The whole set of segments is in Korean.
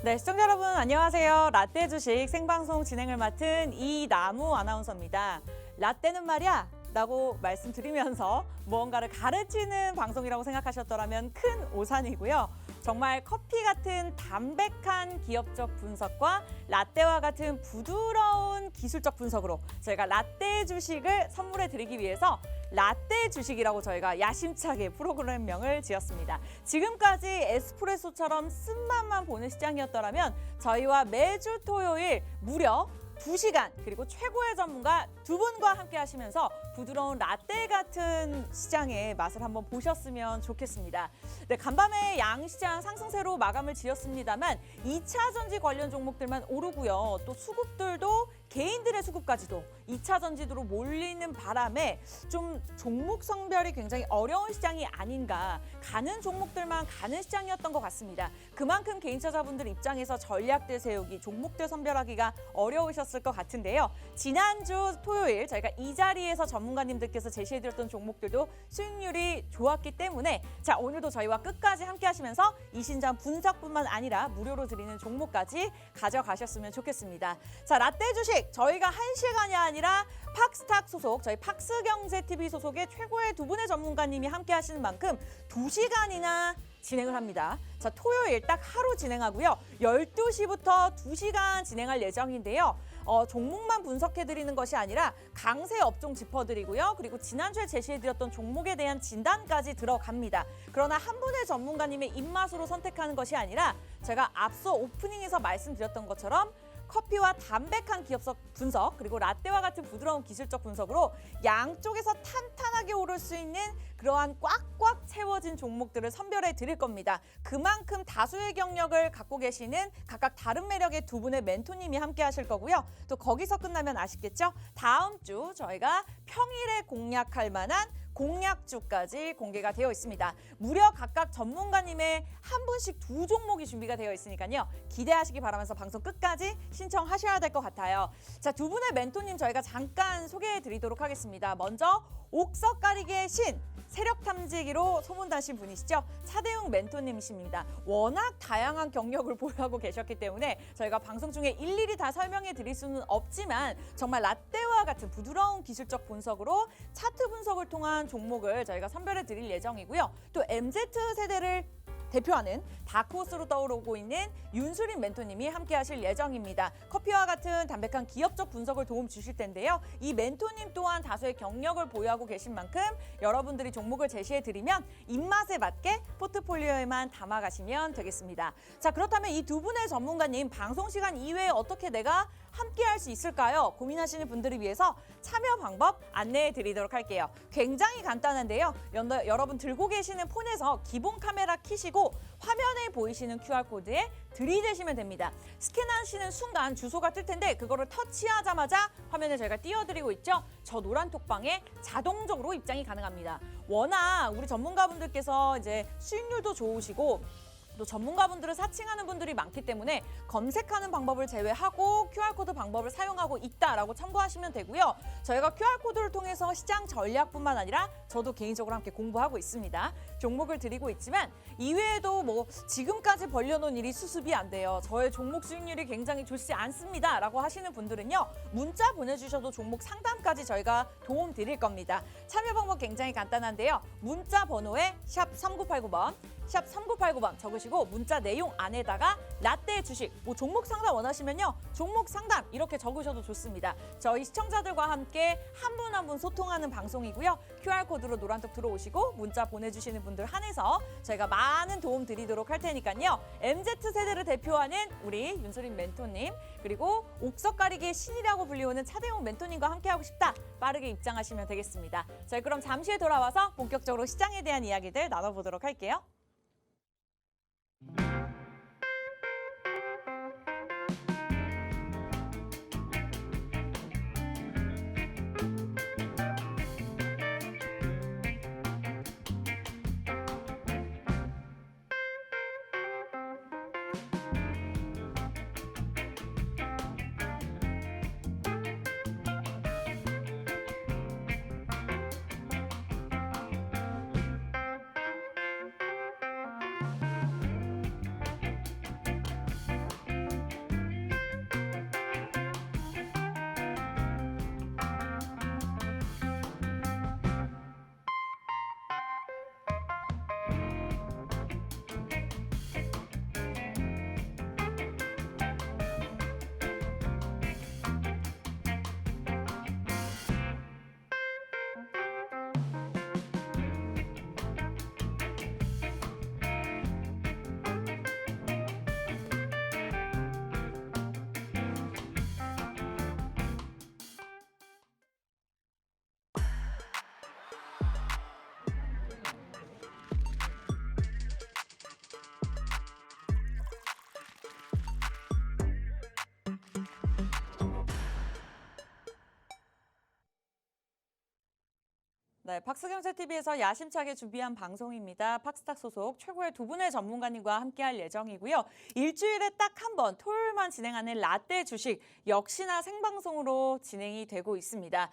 네, 시청자 여러분 안녕하세요. 라떼 주식 생방송 진행을 맡은 이나무 아나운서입니다. 라떼는 말이야 라고 말씀드리면서 무언가를 가르치는 방송이라고 생각하셨더라면 큰 오산이고요. 정말 커피 같은 담백한 기업적 분석과 라떼와 같은 부드러운 기술적 분석으로 저희가 라떼 주식을 선물해 드리기 위해서 라떼 주식이라고 저희가 야심차게 프로그램명을 지었습니다. 지금까지 에스프레소처럼 쓴맛만 보는 시장이었더라면 저희와 매주 토요일 무려 2시간 그리고 최고의 전문가 두 분과 함께 하시면서 부드러운 라떼 같은 시장의 맛을 한번 보셨으면 좋겠습니다. 네, 간밤에 양시장 상승세로 마감을 지었습니다만 2차 전지 관련 종목들만 오르고요. 또 수급들도 개인들의 수급까지도 2차 전지로 몰리는 바람에 좀 종목 성별이 굉장히 어려운 시장이 아닌가, 가는 종목들만 가는 시장이었던 것 같습니다. 그만큼 개인 투자자분들 입장에서 전략들 세우기, 종목들 선별하기가 어려우셨을 것 같은데요. 지난주 토요일 저희가 이 자리에서 전문가님들께서 제시해드렸던 종목들도 수익률이 좋았기 때문에 자, 오늘도 저희와 끝까지 함께 하시면서 이 신장 분석뿐만 아니라 무료로 드리는 종목까지 가져가셨으면 좋겠습니다. 자, 라떼 주식 저희가 1시간이 아니라 팍스탁 소속, 저희 팍스경제TV 소속의 최고의 두 분의 전문가님이 함께 하시는 만큼 2시간이나 진행을 합니다. 자, 토요일 딱 하루 진행하고요. 12시부터 2시간 진행할 예정인데요. 종목만 분석해드리는 것이 아니라 강세 업종 짚어드리고요. 그리고 지난주에 제시해드렸던 종목에 대한 진단까지 들어갑니다. 그러나 한 분의 전문가님의 입맛으로 선택하는 것이 아니라 제가 앞서 오프닝에서 말씀드렸던 것처럼 커피와 담백한 기업적 분석 그리고 라떼와 같은 부드러운 기술적 분석으로 양쪽에서 탄탄하게 오를 수 있는 그러한 꽉꽉 채워진 종목들을 선별해 드릴 겁니다. 그만큼 다수의 경력을 갖고 계시는 각각 다른 매력의 두 분의 멘토님이 함께 하실 거고요. 또 거기서 끝나면 아쉽겠죠? 다음 주 저희가 평일에 공략할 만한 공략주까지 공개가 되어 있습니다. 무려 각각 전문가님의 한 분씩 2종목이 준비가 되어 있으니까요. 기대하시기 바라면서 방송 끝까지 신청하셔야 될 것 같아요. 자, 두 분의 멘토님 저희가 잠깐 소개해 드리도록 하겠습니다. 먼저 옥석 가리개의 신, 세력 탐지기로 소문나신 분이시죠. 차대웅 멘토님이십니다. 워낙 다양한 경력을 보유하고 계셨기 때문에 저희가 방송 중에 일일이 다 설명해 드릴 수는 없지만 정말 라떼와 같은 부드러운 기술적 분석으로 차트 분석을 통한 종목을 저희가 선별해 드릴 예정이고요. 또 MZ세대를 대표하는 다크호스로 떠오르고 있는 윤수린 멘토님이 함께 하실 예정입니다. 커피와 같은 담백한 기업적 분석을 도움 주실 텐데요. 이 멘토님 또한 다수의 경력을 보유하고 계신 만큼 여러분들이 종목을 제시해드리면 입맛에 맞게 포트폴리오에만 담아가시면 되겠습니다. 자, 그렇다면 이 두 분의 전문가님 방송 시간 이외에 어떻게 내가 함께 할 수 있을까요? 고민하시는 분들을 위해서 참여 방법 안내해 드리도록 할게요. 굉장히 간단한데요. 여러분 들고 계시는 폰에서 기본 카메라 켜시고 화면에 보이시는 QR코드에 들이대시면 됩니다. 스캔하시는 순간 주소가 뜰 텐데 그거를 터치하자마자 화면에 저희가 띄워드리고 있죠. 저 노란 톡방에 자동적으로 입장이 가능합니다. 워낙 우리 전문가분들께서 이제 수익률도 좋으시고 또 전문가분들을 사칭하는 분들이 많기 때문에 검색하는 방법을 제외하고 QR코드 방법을 사용하고 있다라고 참고하시면 되고요. 저희가 QR코드를 통해서 시장 전략뿐만 아니라 저도 개인적으로 함께 공부하고 있습니다. 종목을 드리고 있지만 이외에도 뭐 지금까지 벌려놓은 일이 수습이 안 돼요. 저의 종목 수익률이 굉장히 좋지 않습니다. 라고 하시는 분들은요. 문자 보내주셔도 종목 상담까지 저희가 도움 드릴 겁니다. 참여 방법 굉장히 간단한데요. 문자 번호에 샵 3989번 샵 3989번 적으시고 문자 내용 안에다가 라떼 주식, 뭐 종목 상담 원하시면요. 종목 상담 이렇게 적으셔도 좋습니다. 저희 시청자들과 함께 한 분 한 분 소통하는 방송이고요. QR코드로 노란톡 들어오시고 문자 보내주시는 분들 한해서 저희가 많은 도움 드리도록 할 테니까요. MZ세대를 대표하는 우리 윤소린 멘토님 그리고 옥석 가리기의 신이라고 불리우는 차대웅 멘토님과 함께하고 싶다. 빠르게 입장하시면 되겠습니다. 저희 그럼 잠시 후에 돌아와서 본격적으로 시장에 대한 이야기들 나눠보도록 할게요. 네, 박스경제TV에서 야심차게 준비한 방송입니다. 팍스탁 소속 최고의 두 분의 전문가님과 함께할 예정이고요. 일주일에 딱 한 번 토요일만 진행하는 라떼 주식 역시나 생방송으로 진행이 되고 있습니다.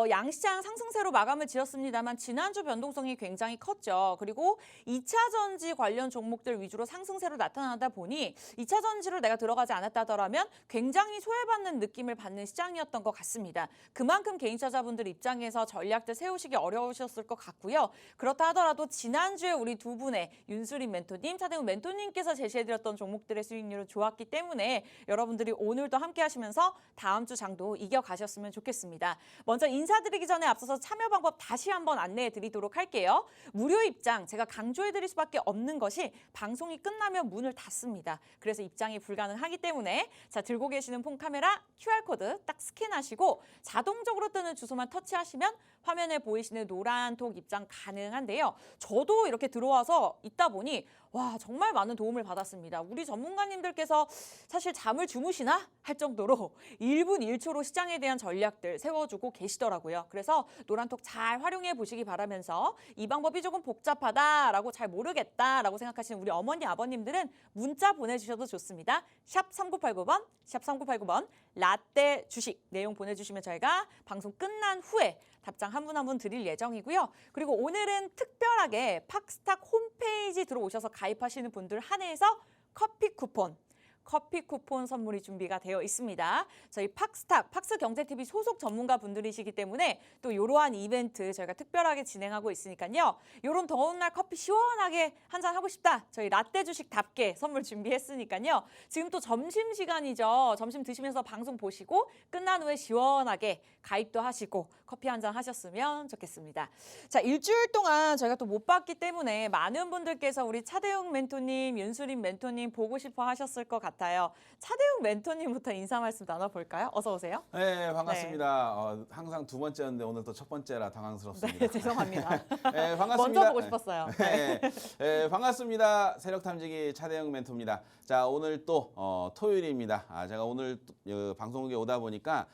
양시장 상승세로 마감을 지었습니다만 지난주 변동성이 굉장히 컸죠. 그리고 2차 전지 관련 종목들 위주로 상승세로 나타나다 보니 2차 전지로 내가 들어가지 않았다더라면 굉장히 소외받는 느낌을 받는 시장이었던 것 같습니다. 그만큼 개인 투자자분들 입장에서 전략들 세우시기 어려우셨을 것 같고요. 그렇다 하더라도 지난주에 우리 두 분의 윤수린 멘토님, 차대웅 멘토님께서 제시해드렸던 종목들의 수익률은 좋았기 때문에 여러분들이 오늘도 함께 하시면서 다음 주 장도 이겨가셨으면 좋겠습니다. 먼저 인사드리기 전에 앞서서 참여 방법 다시 한번 안내해 드리도록 할게요. 무료 입장 제가 강조해 드릴 수밖에 없는 것이 방송이 끝나면 문을 닫습니다. 그래서 입장이 불가능하기 때문에 자 들고 계시는 폰 카메라 QR코드 딱 스캔하시고 자동적으로 뜨는 주소만 터치하시면 화면에 보이시는 노란 톡 입장 가능한데요. 저도 이렇게 들어와서 있다 보니 와 정말 많은 도움을 받았습니다. 우리 전문가님들께서 사실 잠을 주무시나 할 정도로 1분 1초로 시장에 대한 전략들 세워주고 계시더라고요. 그래서 노란 톡 잘 활용해 보시기 바라면서 이 방법이 조금 복잡하다라고 잘 모르겠다라고 생각하시는 우리 어머니 아버님들은 문자 보내주셔도 좋습니다. 샵 3989번, 샵 3989번 라떼 주식 내용 보내주시면 저희가 방송 끝난 후에 답장 한 분 한 분 드릴 예정이고요. 그리고 오늘은 특별하게 팍스탁 홈페이지 들어오셔서 가입하시는 분들 한해서 커피 쿠폰 선물이 준비가 되어 있습니다. 저희 팍스탁, 팍스경제TV 소속 전문가 분들이시기 때문에 또 이러한 이벤트 저희가 특별하게 진행하고 있으니까요. 이런 더운 날 커피 시원하게 한잔 하고 싶다. 저희 라떼 주식답게 선물 준비했으니까요. 지금 또 점심시간이죠. 점심 드시면서 방송 보시고 끝난 후에 시원하게 가입도 하시고 커피 한잔 하셨으면 좋겠습니다. 자, 일주일 동안 저희가 또 못 봤기 때문에 많은 분들께서 우리 차대웅 멘토님, 윤수린 멘토님 보고 싶어 하셨을 것 같아요. 차대웅 멘토님부터 인사 말씀 나눠볼까요? 어서 오세요. 네, 반갑습니다. 항상 두 번째였는데 오늘 또 첫 번째라 당황스럽습니다. 네, 죄송합니다. 네, 반갑습니다. 먼저 보고 싶었어요. 네, 반갑습니다. 세력탐지기 차대웅 멘토입니다. 자, 오늘 또 토요일입니다. 제가 오늘 방송국에 오다 보니까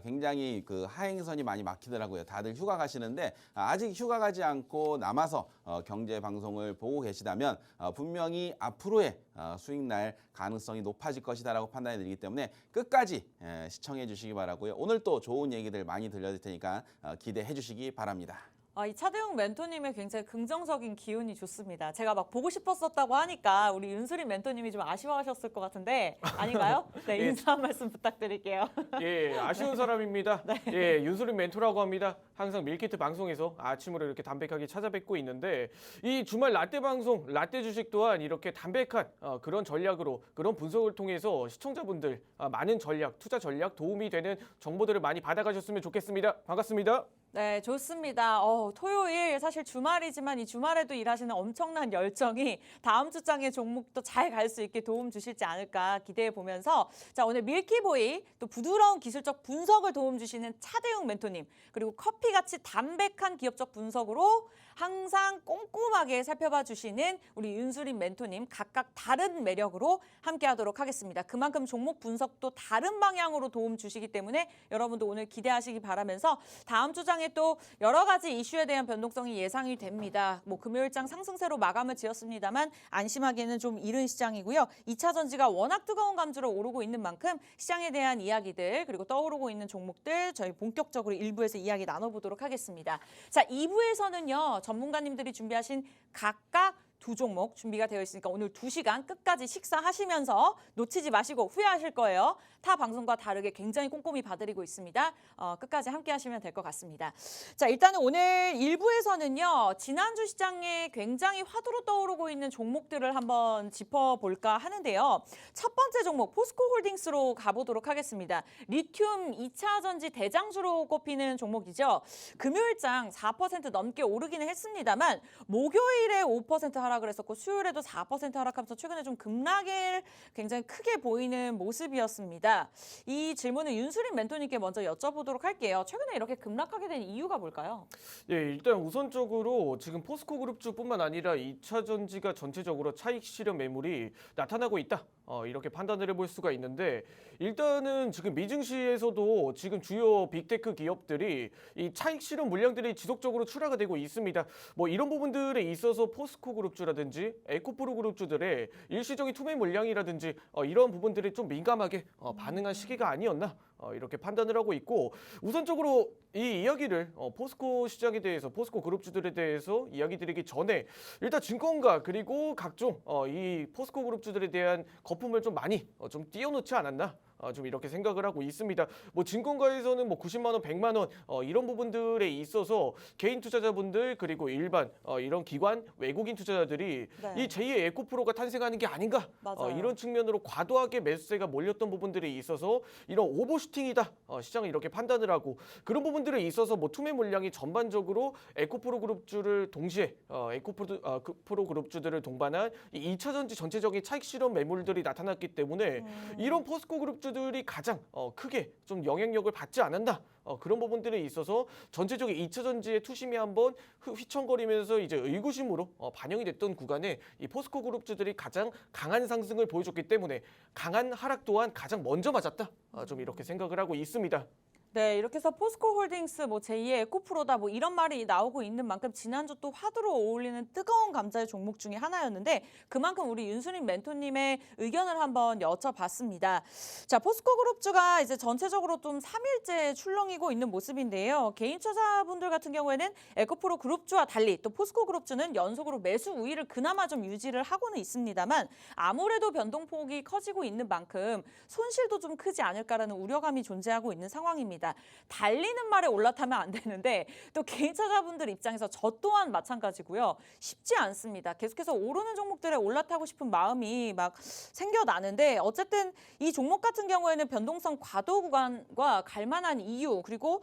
굉장히 그 하행선이 많이 막히더라고요. 다들 휴가 가시는데 아직 휴가 가지 않고 남아서 경제 방송을 보고 계시다면 분명히 앞으로의 수익 날 가능성이 높아질 것이다라고 판단이 들기 때문에 끝까지 시청해 주시기 바라고요. 오늘 또 좋은 얘기들 많이 들려드릴 테니까 기대해 주시기 바랍니다. 이 차대웅 멘토님의 굉장히 긍정적인 기운이 좋습니다. 제가 막 보고 싶었었다고 하니까 우리 윤수린 멘토님이 좀 아쉬워하셨을 것 같은데 아닌가요? 네, 인사 한 말씀 부탁드릴게요. 예, 아쉬운 사람입니다. 네. 예, 윤수린 멘토라고 합니다. 항상 밀키트 방송에서 아침으로 이렇게 담백하게 찾아뵙고 있는데 이 주말 라떼 방송, 라떼 주식 또한 이렇게 담백한 그런 전략으로 그런 분석을 통해서 시청자분들 많은 전략, 투자 전략 도움이 되는 정보들을 많이 받아가셨으면 좋겠습니다. 반갑습니다. 네, 좋습니다. 토요일 사실 주말이지만 이 주말에도 일하시는 엄청난 열정이 다음 주장의 종목도 잘 갈 수 있게 도움 주실지 않을까 기대해 보면서 자 오늘 밀키보이 또 부드러운 기술적 분석을 도움 주시는 차대웅 멘토님 그리고 커피같이 담백한 기업적 분석으로 항상 꼼꼼하게 살펴봐 주시는 우리 윤수린 멘토님 각각 다른 매력으로 함께 하도록 하겠습니다. 그만큼 종목 분석도 다른 방향으로 도움 주시기 때문에 여러분도 오늘 기대하시기 바라면서 다음 주장에 또 여러 가지 이슈에 대한 변동성이 예상이 됩니다. 금요일장 상승세로 마감을 지었습니다만 안심하기에는 좀 이른 시장이고요. 2차 전지가 워낙 뜨거운 감주로 오르고 있는 만큼 시장에 대한 이야기들 그리고 떠오르고 있는 종목들 저희 본격적으로 1부에서 이야기 나눠보도록 하겠습니다. 자, 2부에서는요. 전문가님들이 준비하신 각각 두 종목 준비가 되어 있으니까 오늘 2시간 끝까지 식사하시면서 놓치지 마시고 후회하실 거예요. 타 방송과 다르게 굉장히 꼼꼼히 봐드리고 있습니다. 끝까지 함께 하시면 될 것 같습니다. 자, 일단은 오늘 1부에서는요. 지난주 시장에 굉장히 화두로 떠오르고 있는 종목들을 한번 짚어볼까 하는데요. 첫 번째 종목 포스코홀딩스로 가보도록 하겠습니다. 리튬 2차 전지 대장주로 꼽히는 종목이죠. 금요일장 4% 넘게 오르기는 했습니다만 목요일에 5% 하락 하락을 했었고 수요일에도 4% 하락하면서 최근에 좀 급락을 굉장히 크게 보이는 모습이었습니다. 이 질문을 윤수린 멘토님께 먼저 여쭤보도록 할게요. 최근에 이렇게 급락하게 된 이유가 뭘까요? 예, 일단 우선적으로 지금 포스코 그룹주뿐만 아니라 2차 전지가 전체적으로 차익 실현 매물이 나타나고 있다. 이렇게 판단을 해볼 수가 있는데 일단은 지금 미증시에서도 지금 주요 빅테크 기업들이 이 차익 실현 물량들이 지속적으로 출하가 되고 있습니다. 뭐 이런 부분들에 있어서 포스코 그룹주라든지 에코프로 그룹주들의 일시적인 투매 물량이라든지 이런 부분들이 좀 민감하게 반응한 시기가 아니었나 이렇게 판단을 하고 있고 우선적으로 이 이야기를 포스코 시장에 대해서 포스코 그룹주들에 대해서 이야기 드리기 전에 일단 증권가 그리고 각종 이 포스코 그룹주들에 대한 거품을 좀 많이 좀 띄워놓지 않았나 좀 이렇게 생각을 하고 있습니다. 뭐 증권가에서는 뭐 90만 원, 100만 원 이런 부분들에 있어서 개인 투자자분들 그리고 일반 이런 기관 외국인 투자자들이 네. 이 제2의 에코프로가 탄생하는 게 아닌가 맞아요. 이런 측면으로 과도하게 매수세가 몰렸던 부분들이 있어서 이런 오버슈팅이다 시장을 이렇게 판단을 하고 그런 부분들에 있어서 뭐 투매 물량이 전반적으로 에코프로 그룹주를 동시에 에코프로 그룹주들을 동반한 이 2차 전지 전체적인 차익 실현 매물들이 나타났기 때문에 이런 포스코 그룹주들이 가장 크게 좀 영향력을 받지 않았나 그런 부분들에 있어서 전체적인 2차 전지의 투심이 한번 휘청거리면서 이제 의구심으로 반영이 됐던 구간에 이 포스코 그룹주들이 가장 강한 상승을 보여줬기 때문에 강한 하락 또한 가장 먼저 맞았다 좀 이렇게 생각을 하고 있습니다. 네, 이렇게 해서 포스코 홀딩스, 뭐 제2의 에코프로다, 뭐 이런 말이 나오고 있는 만큼 지난주 또 화두로 어울리는 뜨거운 감자의 종목 중에 하나였는데 그만큼 우리 윤수린 멘토님의 의견을 한번 여쭤봤습니다. 자, 포스코 그룹주가 이제 전체적으로 좀 3일째 출렁이고 있는 모습인데요. 개인 투자자분들 같은 경우에는 에코프로 그룹주와 달리 또 포스코 그룹주는 연속으로 매수 우위를 그나마 좀 유지를 하고는 있습니다만 아무래도 변동폭이 커지고 있는 만큼 손실도 좀 크지 않을까라는 우려감이 존재하고 있는 상황입니다. 달리는 말에 올라타면 안 되는데 또 개인 투자자분들 입장에서 저 또한 마찬가지고요. 쉽지 않습니다. 계속해서 오르는 종목들에 올라타고 싶은 마음이 막 생겨나는데 어쨌든 이 종목 같은 경우에는 변동성 과도 구간과 갈만한 이유 그리고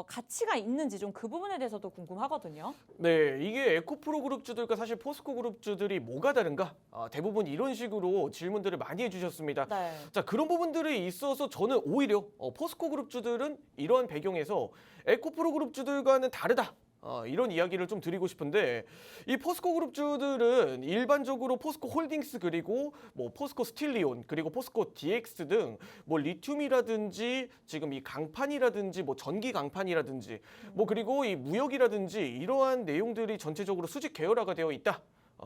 가치가 있는지 좀 그 부분에 대해서도 궁금하거든요. 네, 이게 에코프로 그룹주들과 사실 포스코 그룹주들이 뭐가 다른가? 대부분 이런 식으로 질문들을 많이 해주셨습니다. 네. 자, 그런 부분들에 있어서 저는 오히려 포스코 그룹주들은 이러한 배경에서 에코프로 그룹주들과는 다르다. 이런 이야기를 좀 드리고 싶은데 이 포스코 그룹주들은 일반적으로 포스코 홀딩스 그리고 뭐 포스코 스틸리온 그리고 포스코 DX 등 뭐 리튬이라든지 지금 이 강판이라든지 뭐 전기 강판이라든지 뭐 그리고 이 무역이라든지 이러한 내용들이 전체적으로 수직 계열화가 되어 있다.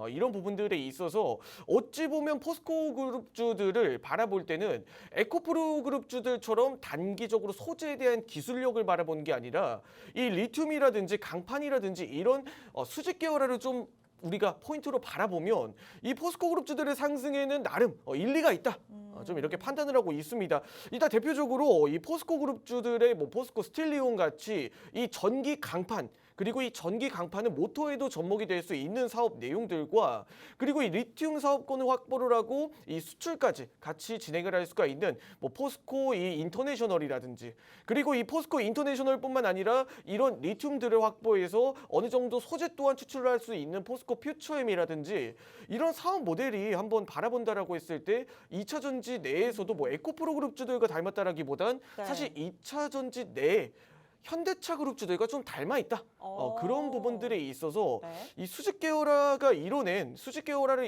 이런 부분들에 있어서 어찌 보면 포스코 그룹주들을 바라볼 때는 에코프로 그룹주들처럼 단기적으로 소재에 대한 기술력을 바라보는 게 아니라 이 리튬이라든지 강판이라든지 이런 수직 계열화를 좀 우리가 포인트로 바라보면 이 포스코 그룹주들의 상승에는 나름 일리가 있다. 좀 이렇게 판단을 하고 있습니다. 일단 대표적으로 이 포스코 그룹주들의 뭐 포스코 스틸리온 같이 이 전기 강판 그리고 이 전기 강판은 모터에도 접목이 될 수 있는 사업 내용들과 그리고 이 리튬 사업권을 확보를 하고 이 수출까지 같이 진행을 할 수가 있는 뭐 포스코 이 인터내셔널이라든지 그리고 이 포스코 인터내셔널뿐만 아니라 이런 리튬들을 확보해서 어느 정도 소재 또한 추출을 할 수 있는 포스코 퓨처엠이라든지 이런 사업 모델이 한번 바라본다라고 했을 때 2차 전지 내에서도 뭐 에코프로 그룹주들과 닮았다라기보단 네. 사실 2차 전지 내에 현대차 그룹주들과 좀 닮아 있다. 그런 부분들에 있어서 네. 이 수직 계열화를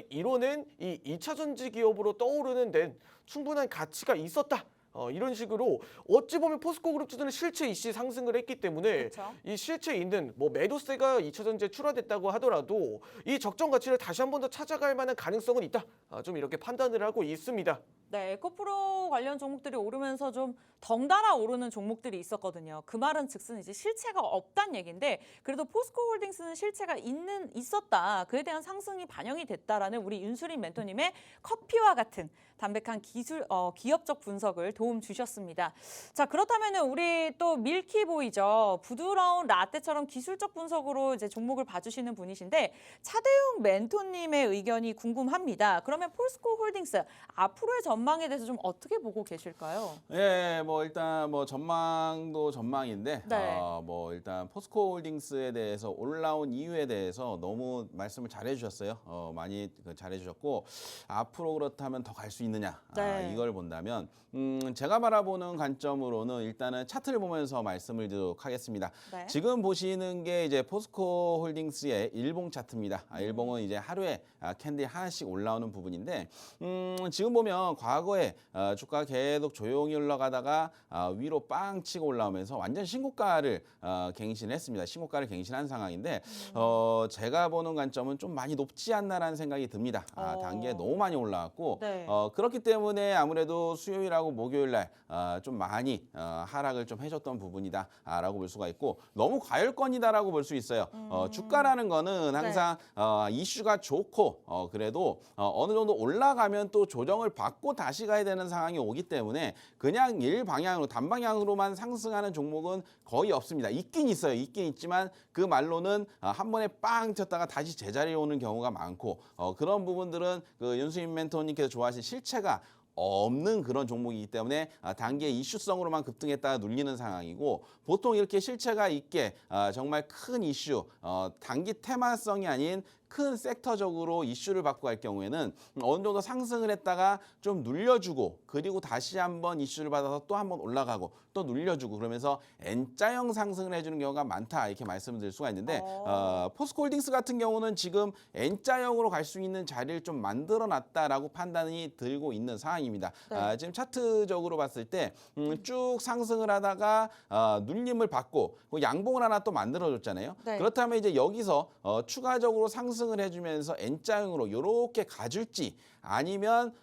이뤄낸 이 2차 전지 기업으로 떠오르는 데는 충분한 가치가 있었다. 이런 식으로 어찌 보면 포스코 그룹주들은 실체 이씨 상승을 했기 때문에 그렇죠. 이 실체 있는 뭐 매도세가 2차 전지에 출하됐다고 하더라도 이 적정 가치를 다시 한 번 더 찾아갈 만한 가능성은 있다. 좀 이렇게 판단을 하고 있습니다. 네, 에코프로 관련 종목들이 오르면서 좀 덩달아 오르는 종목들이 있었거든요. 그 말은 즉슨 이제 실체가 없다는 얘기인데 그래도 포스코 홀딩스는 실체가 있었다. 그에 대한 상승이 반영이 됐다라는 우리 윤수린 멘토님의 커피와 같은 담백한 기술적 분석을 도움 주셨습니다. 자, 그렇다면 우리 또 밀키보이죠. 부드러운 라떼처럼 기술적 분석으로 이제 종목을 봐주시는 분이신데 차대웅 멘토님의 의견이 궁금합니다. 그러면 포스코 홀딩스 앞으로의 전망에 대해서 좀 어떻게 보고 계실까요? 예, 뭐 일단 뭐 전망도 전망인데 네. 뭐 일단 포스코홀딩스에 대해서 올라온 이유에 대해서 너무 말씀을 잘해주셨어요. 많이 잘해주셨고 앞으로 그렇다면 더 갈 수 있느냐 네. 이걸 본다면 제가 바라보는 관점으로는 일단은 차트를 보면서 말씀을 드리도록 하겠습니다. 네. 지금 보시는 게 이제 포스코홀딩스의 일봉 차트입니다. 일봉은 이제 하루에 캔디 하나씩 올라오는 부분인데 지금 보면 과거에 주가 계속 조용히 올라가다가 위로 빵 치고 올라오면서 완전 신고가를 갱신했습니다. 신고가를 갱신한 상황인데 제가 보는 관점은 좀 많이 높지 않나라는 생각이 듭니다. 단계 너무 많이 올라왔고 네. 그렇기 때문에 아무래도 수요일하고 목요일날 좀 많이 하락을 좀 해줬던 부분이다라고 볼 수가 있고 너무 과열권이다라고 볼 수 있어요. 주가라는 거는 항상 이슈가 좋고 그래도 어느 정도 올라가면 또 조정을 받고 다시 가야 되는 상황이 오기 때문에 그냥 일방향으로 단방향으로만 상승하는 종목은 거의 없습니다. 있긴 있어요. 있긴 있지만 그 말로는 한 번에 빵 쳤다가 다시 제자리에 오는 경우가 많고 그런 부분들은 그 윤수인 멘토님께서 좋아하신 실체가 없는 그런 종목이기 때문에 단기의 이슈성으로만 급등했다가 눌리는 상황이고 보통 이렇게 실체가 있게 정말 큰 이슈, 단기 테마성이 아닌 큰 섹터적으로 이슈를 받고 갈 경우에는 어느 정도 상승을 했다가 좀 눌려주고 그리고 다시 한번 이슈를 받아서 또 한번 올라가고 또 눌려주고 그러면서 N자형 상승을 해주는 경우가 많다 이렇게 말씀을 드릴 수가 있는데 포스코홀딩스 같은 경우는 지금 N자형으로 갈 수 있는 자리를 좀 만들어놨다라고 판단이 들고 있는 상황입니다. 네. 지금 차트적으로 봤을 때 쭉 상승을 하다가 눌림을 받고 양봉을 하나 또 만들어줬잖아요. 네. 그렇다면 이제 여기서 추가적으로 상승을 해주면서 N자형으로 이렇게 가줄지 아니면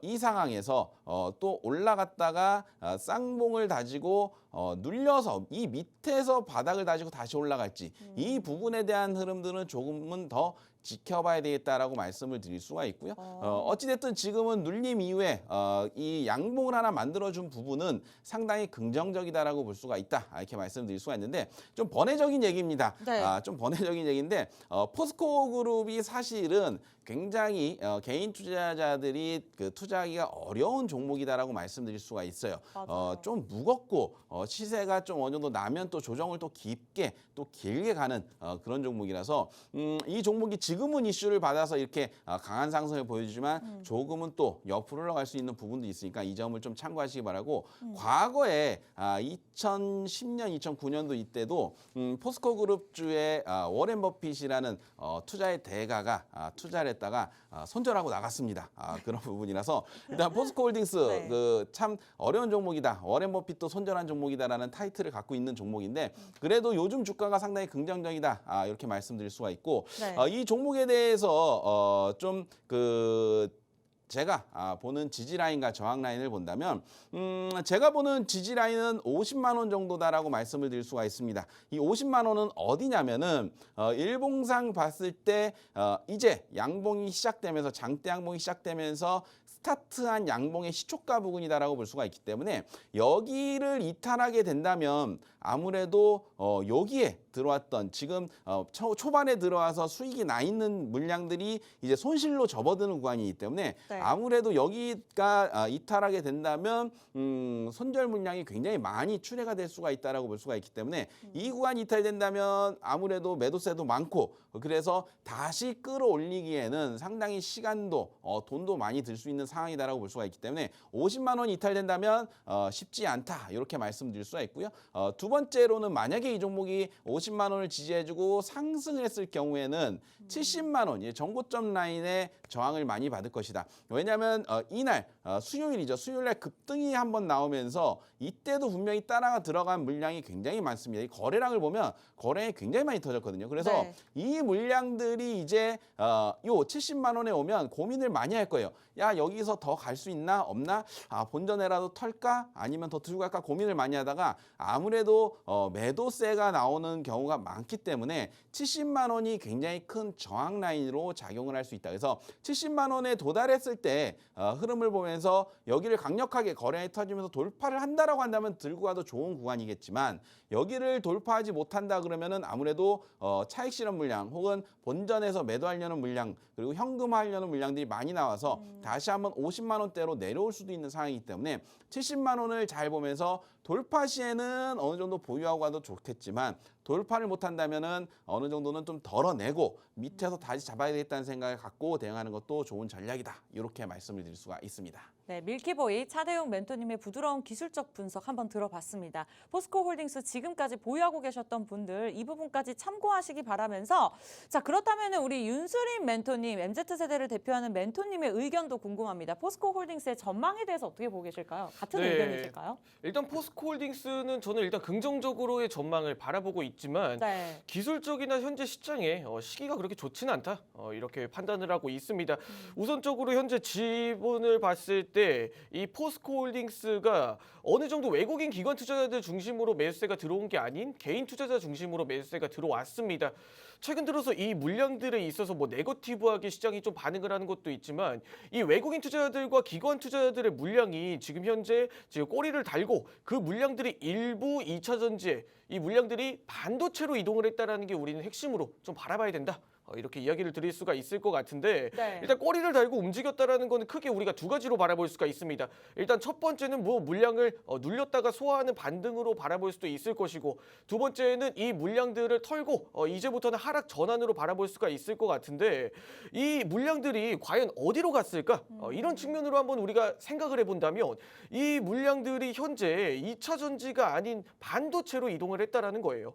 이 상황에서 또 올라갔다가 쌍봉을 다지고 눌려서 이 밑에서 바닥을 다지고 다시 올라갈지 이 부분에 대한 흐름들은 조금은 더 지켜봐야 되겠다라고 말씀을 드릴 수가 있고요. 어찌됐든 지금은 눌림 이후에 이 양봉을 하나 만들어준 부분은 상당히 긍정적이다라고 볼 수가 있다. 이렇게 말씀드릴 수가 있는데 좀 번외적인 얘기입니다. 네. 좀 번외적인 얘기인데 포스코 그룹이 사실은 굉장히 개인 투자자들이 그 투자하기가 어려운 종목이다라고 말씀드릴 수가 있어요. 맞아요. 좀 무겁고 시세가 좀 어느 정도 나면 또 조정을 또 깊게 또 길게 가는 그런 종목이라서 이 종목이 지금은 이슈를 받아서 이렇게 강한 상승을 보여주지만 조금은 또 옆으로 올라갈 수 있는 부분도 있으니까 이 점을 좀 참고하시기 바라고 과거에 2010년, 2009년도 이때도 포스코 그룹주의 워렌 버핏이라는 투자의 대가가 투자를 했다가 손절하고 나갔습니다. 그런 부분이라서 일단 포스코홀딩스 네. 그 참 어려운 종목이다. 워렌 버핏도 손절한 종목이다라는 타이틀을 갖고 있는 종목인데 그래도 요즘 주가가 상당히 긍정적이다. 이렇게 말씀드릴 수가 있고 네. 이 종목에 대해서 좀 제가 보는 지지 라인과 저항 라인을 본다면 제가 보는 지지 라인은 50만 원 정도다라고 말씀을 드릴 수가 있습니다. 이 50만 원은 어디냐면은 일봉상 봤을 때 이제 양봉이 시작되면서 장대 양봉이 시작되면서 스타트한 양봉의 시초가 부근이다라고 볼 수가 있기 때문에 여기를 이탈하게 된다면 아무래도 여기에 들어왔던 지금 초반에 들어와서 수익이 나 있는 물량들이 이제 손실로 접어드는 구간이기 때문에 네. 아무래도 여기가 이탈하게 된다면 손절 물량이 굉장히 많이 출회가 될 수가 있다라고 볼 수가 있기 때문에 이 구간이 이탈된다면 아무래도 매도세도 많고 그래서 다시 끌어올리기에는 상당히 시간도 돈도 많이 들 수 있는 상황이다라고 볼 수가 있기 때문에 50만 원 이탈된다면 쉽지 않다 이렇게 말씀드릴 수가 있고요. 두 번째로는 만약에 이 종목이 50만 원을 지지해주고 상승을 했을 경우에는 70만 원, 전고점 라인에 저항을 많이 받을 것이다. 왜냐하면 이날 수요일이죠. 수요일날 급등이 한번 나오면서 이때도 분명히 따라가 들어간 물량이 굉장히 많습니다. 이 거래량을 보면 거래량이 굉장히 많이 터졌거든요. 그래서 네. 이 물량들이 이제 요 70만 원에 오면 고민을 많이 할 거예요. 야 여기서 더 갈 수 있나 없나? 본전에라도 털까? 아니면 더 들고 갈까? 고민을 많이 하다가 아무래도 매도세가 나오는 경우가 많기 때문에 70만 원이 굉장히 큰 저항 라인으로 작용을 할 수 있다. 그래서 70만 원에 도달했을 때 흐름을 보면서 여기를 강력하게 거래량이 터지면서 돌파를 한다라고 한다면 들고 가도 좋은 구간이겠지만 여기를 돌파하지 못한다 그러면은 아무래도 차익 실현 물량 혹은 본전에서 매도하려는 물량 그리고 현금화하려는 물량들이 많이 나와서 다시 한번 50만 원대로 내려올 수도 있는 상황이기 때문에 70만 원을 잘 보면서 돌파 시에는 어느 정도 보유하고 가도 좋겠지만 돌파를 못한다면은 어느 정도는 좀 덜어내고 밑에서 다시 잡아야 되겠다는 생각을 갖고 대응하는 것도 좋은 전략이다. 이렇게 말씀을 드릴 수가 있습니다. 네, 밀키보이 차대용 멘토님의 부드러운 기술적 분석 한번 들어봤습니다. 포스코홀딩스 지금까지 보유하고 계셨던 분들 이 부분까지 참고하시기 바라면서 자 그렇다면 우리 윤수림 멘토님, MZ세대를 대표하는 멘토님의 의견도 궁금합니다. 포스코홀딩스의 전망에 대해서 어떻게 보고 계실까요? 같은 네. 의견이실까요? 일단 포스코홀딩스는 저는 일단 긍정적으로의 전망을 바라보고 있지만 네. 기술적이나 현재 시장에 시기가 그렇게 좋지는 않다. 이렇게 판단을 하고 있습니다. 우선적으로 현재 지분을 봤을 때 이 포스코홀딩스가 어느 정도 외국인 기관 투자자들 중심으로 매수세가 들어온 게 아닌 개인 투자자 중심으로 매수세가 들어왔습니다. 최근 들어서 이 물량들에 있어서 뭐 네거티브하게 시장이 좀 반응을 하는 것도 있지만 이 외국인 투자자들과 기관 투자자들의 물량이 지금 현재 꼬리를 달고 그 물량들이 일부 2차 전지에 이 물량들이 반도체로 이동을 했다라는 게 우리는 핵심으로 좀 바라봐야 된다. 이렇게 이야기를 드릴 수가 있을 것 같은데 네. 일단 꼬리를 달고 움직였다라는 거는 크게 우리가 두 가지로 바라볼 수가 있습니다. 일단 첫 번째는 뭐 물량을 눌렸다가 소화하는 반등으로 바라볼 수도 있을 것이고 두 번째는 이 물량들을 털고 이제부터는 하락 전환으로 바라볼 수가 있을 것 같은데 이 물량들이 과연 어디로 갔을까? 이런 측면으로 한번 우리가 생각을 해본다면 이 물량들이 현재 2차 전지가 아닌 반도체로 이동을 했다라는 거예요.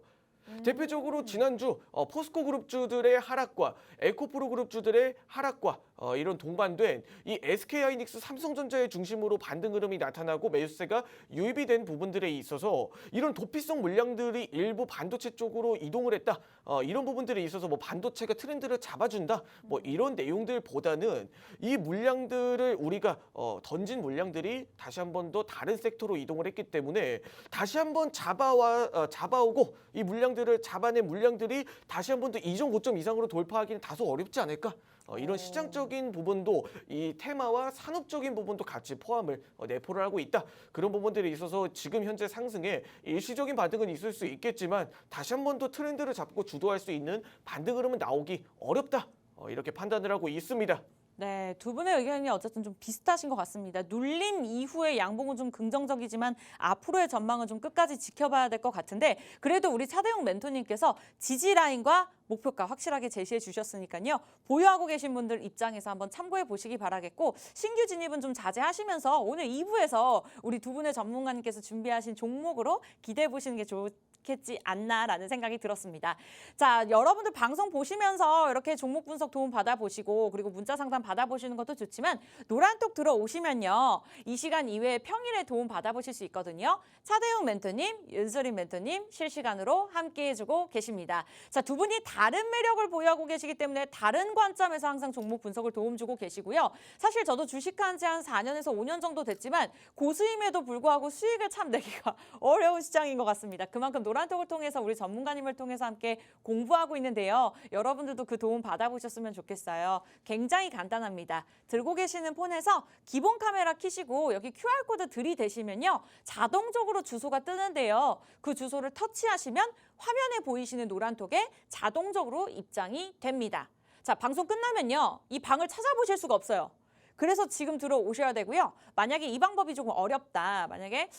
대표적으로 지난주 포스코 그룹주들의 하락과 에코프로 그룹주들의 하락과 이런 동반된 이 SK하이닉스, 삼성전자의 중심으로 반등 흐름이 나타나고 매수세가 유입이 된 부분들에 있어서 이런 도피성 물량들이 일부 반도체 쪽으로 이동을 했다. 이런 부분들에 있어서 뭐 반도체가 트렌드를 잡아준다. 뭐 이런 내용들보다는 이 물량들을 우리가 던진 물량들이 다시 한 번 더 다른 섹터로 이동을 했기 때문에 다시 한번 잡아오고 이 물량들을 잡아낸 물량들이 다시 한 번 더 이전 고점 이상으로 돌파하기는 다소 어렵지 않을까? 이런 시장적인 부분도 이 테마와 산업적인 부분도 같이 포함을 내포를 하고 있다. 그런 부분들에 있어서 지금 현재 상승에 일시적인 반등은 있을 수 있겠지만 다시 한 번 더 트렌드를 잡고 주도할 수 있는 반등 흐름은 나오기 어렵다. 이렇게 판단을 하고 있습니다. 네, 두 분의 의견이 어쨌든 좀 비슷하신 것 같습니다. 눌림 이후의 양봉은 좀 긍정적이지만 앞으로의 전망은 좀 끝까지 지켜봐야 될 것 같은데 그래도 우리 차대용 멘토님께서 지지 라인과 목표가 확실하게 제시해 주셨으니까요. 보유하고 계신 분들 입장에서 한번 참고해 보시기 바라겠고 신규 진입은 좀 자제하시면서 오늘 2부에서 우리 두 분의 전문가님께서 준비하신 종목으로 기대해 보시는 게 좋겠지 않나라는 생각이 들었습니다. 자, 여러분들 방송 보시면서 이렇게 종목 분석 도움 받아보시고 그리고 문자 상담 받아보시는 것도 좋지만 노란톡 들어오시면요. 이 시간 이외에 평일에 도움 받아보실 수 있거든요. 차대용 멘토님, 윤소림 멘토님 실시간으로 함께해주고 계십니다. 자, 두 분이 다른 매력을 보유하고 계시기 때문에 다른 관점에서 항상 종목 분석을 도움 주고 계시고요. 사실 저도 주식한 지 한 4년에서 5년 정도 됐지만 고수임에도 불구하고 수익을 참 내기가 어려운 시장인 것 같습니다. 그만큼 노란톡을 통해서 우리 전문가님을 통해서 함께 공부하고 있는데요. 여러분들도 그 도움 받아보셨으면 좋겠어요. 굉장히 간단합니다. 들고 계시는 폰에서 기본 카메라 켜시고 여기 QR코드 들이대시면요. 자동적으로 주소가 뜨는데요. 그 주소를 터치하시면 화면에 보이시는 노란톡에 자동적으로 입장이 됩니다. 자, 방송 끝나면요. 이 방을 찾아보실 수가 없어요. 그래서 지금 들어오셔야 되고요. 만약에 이 방법이 조금 어렵다. 만약에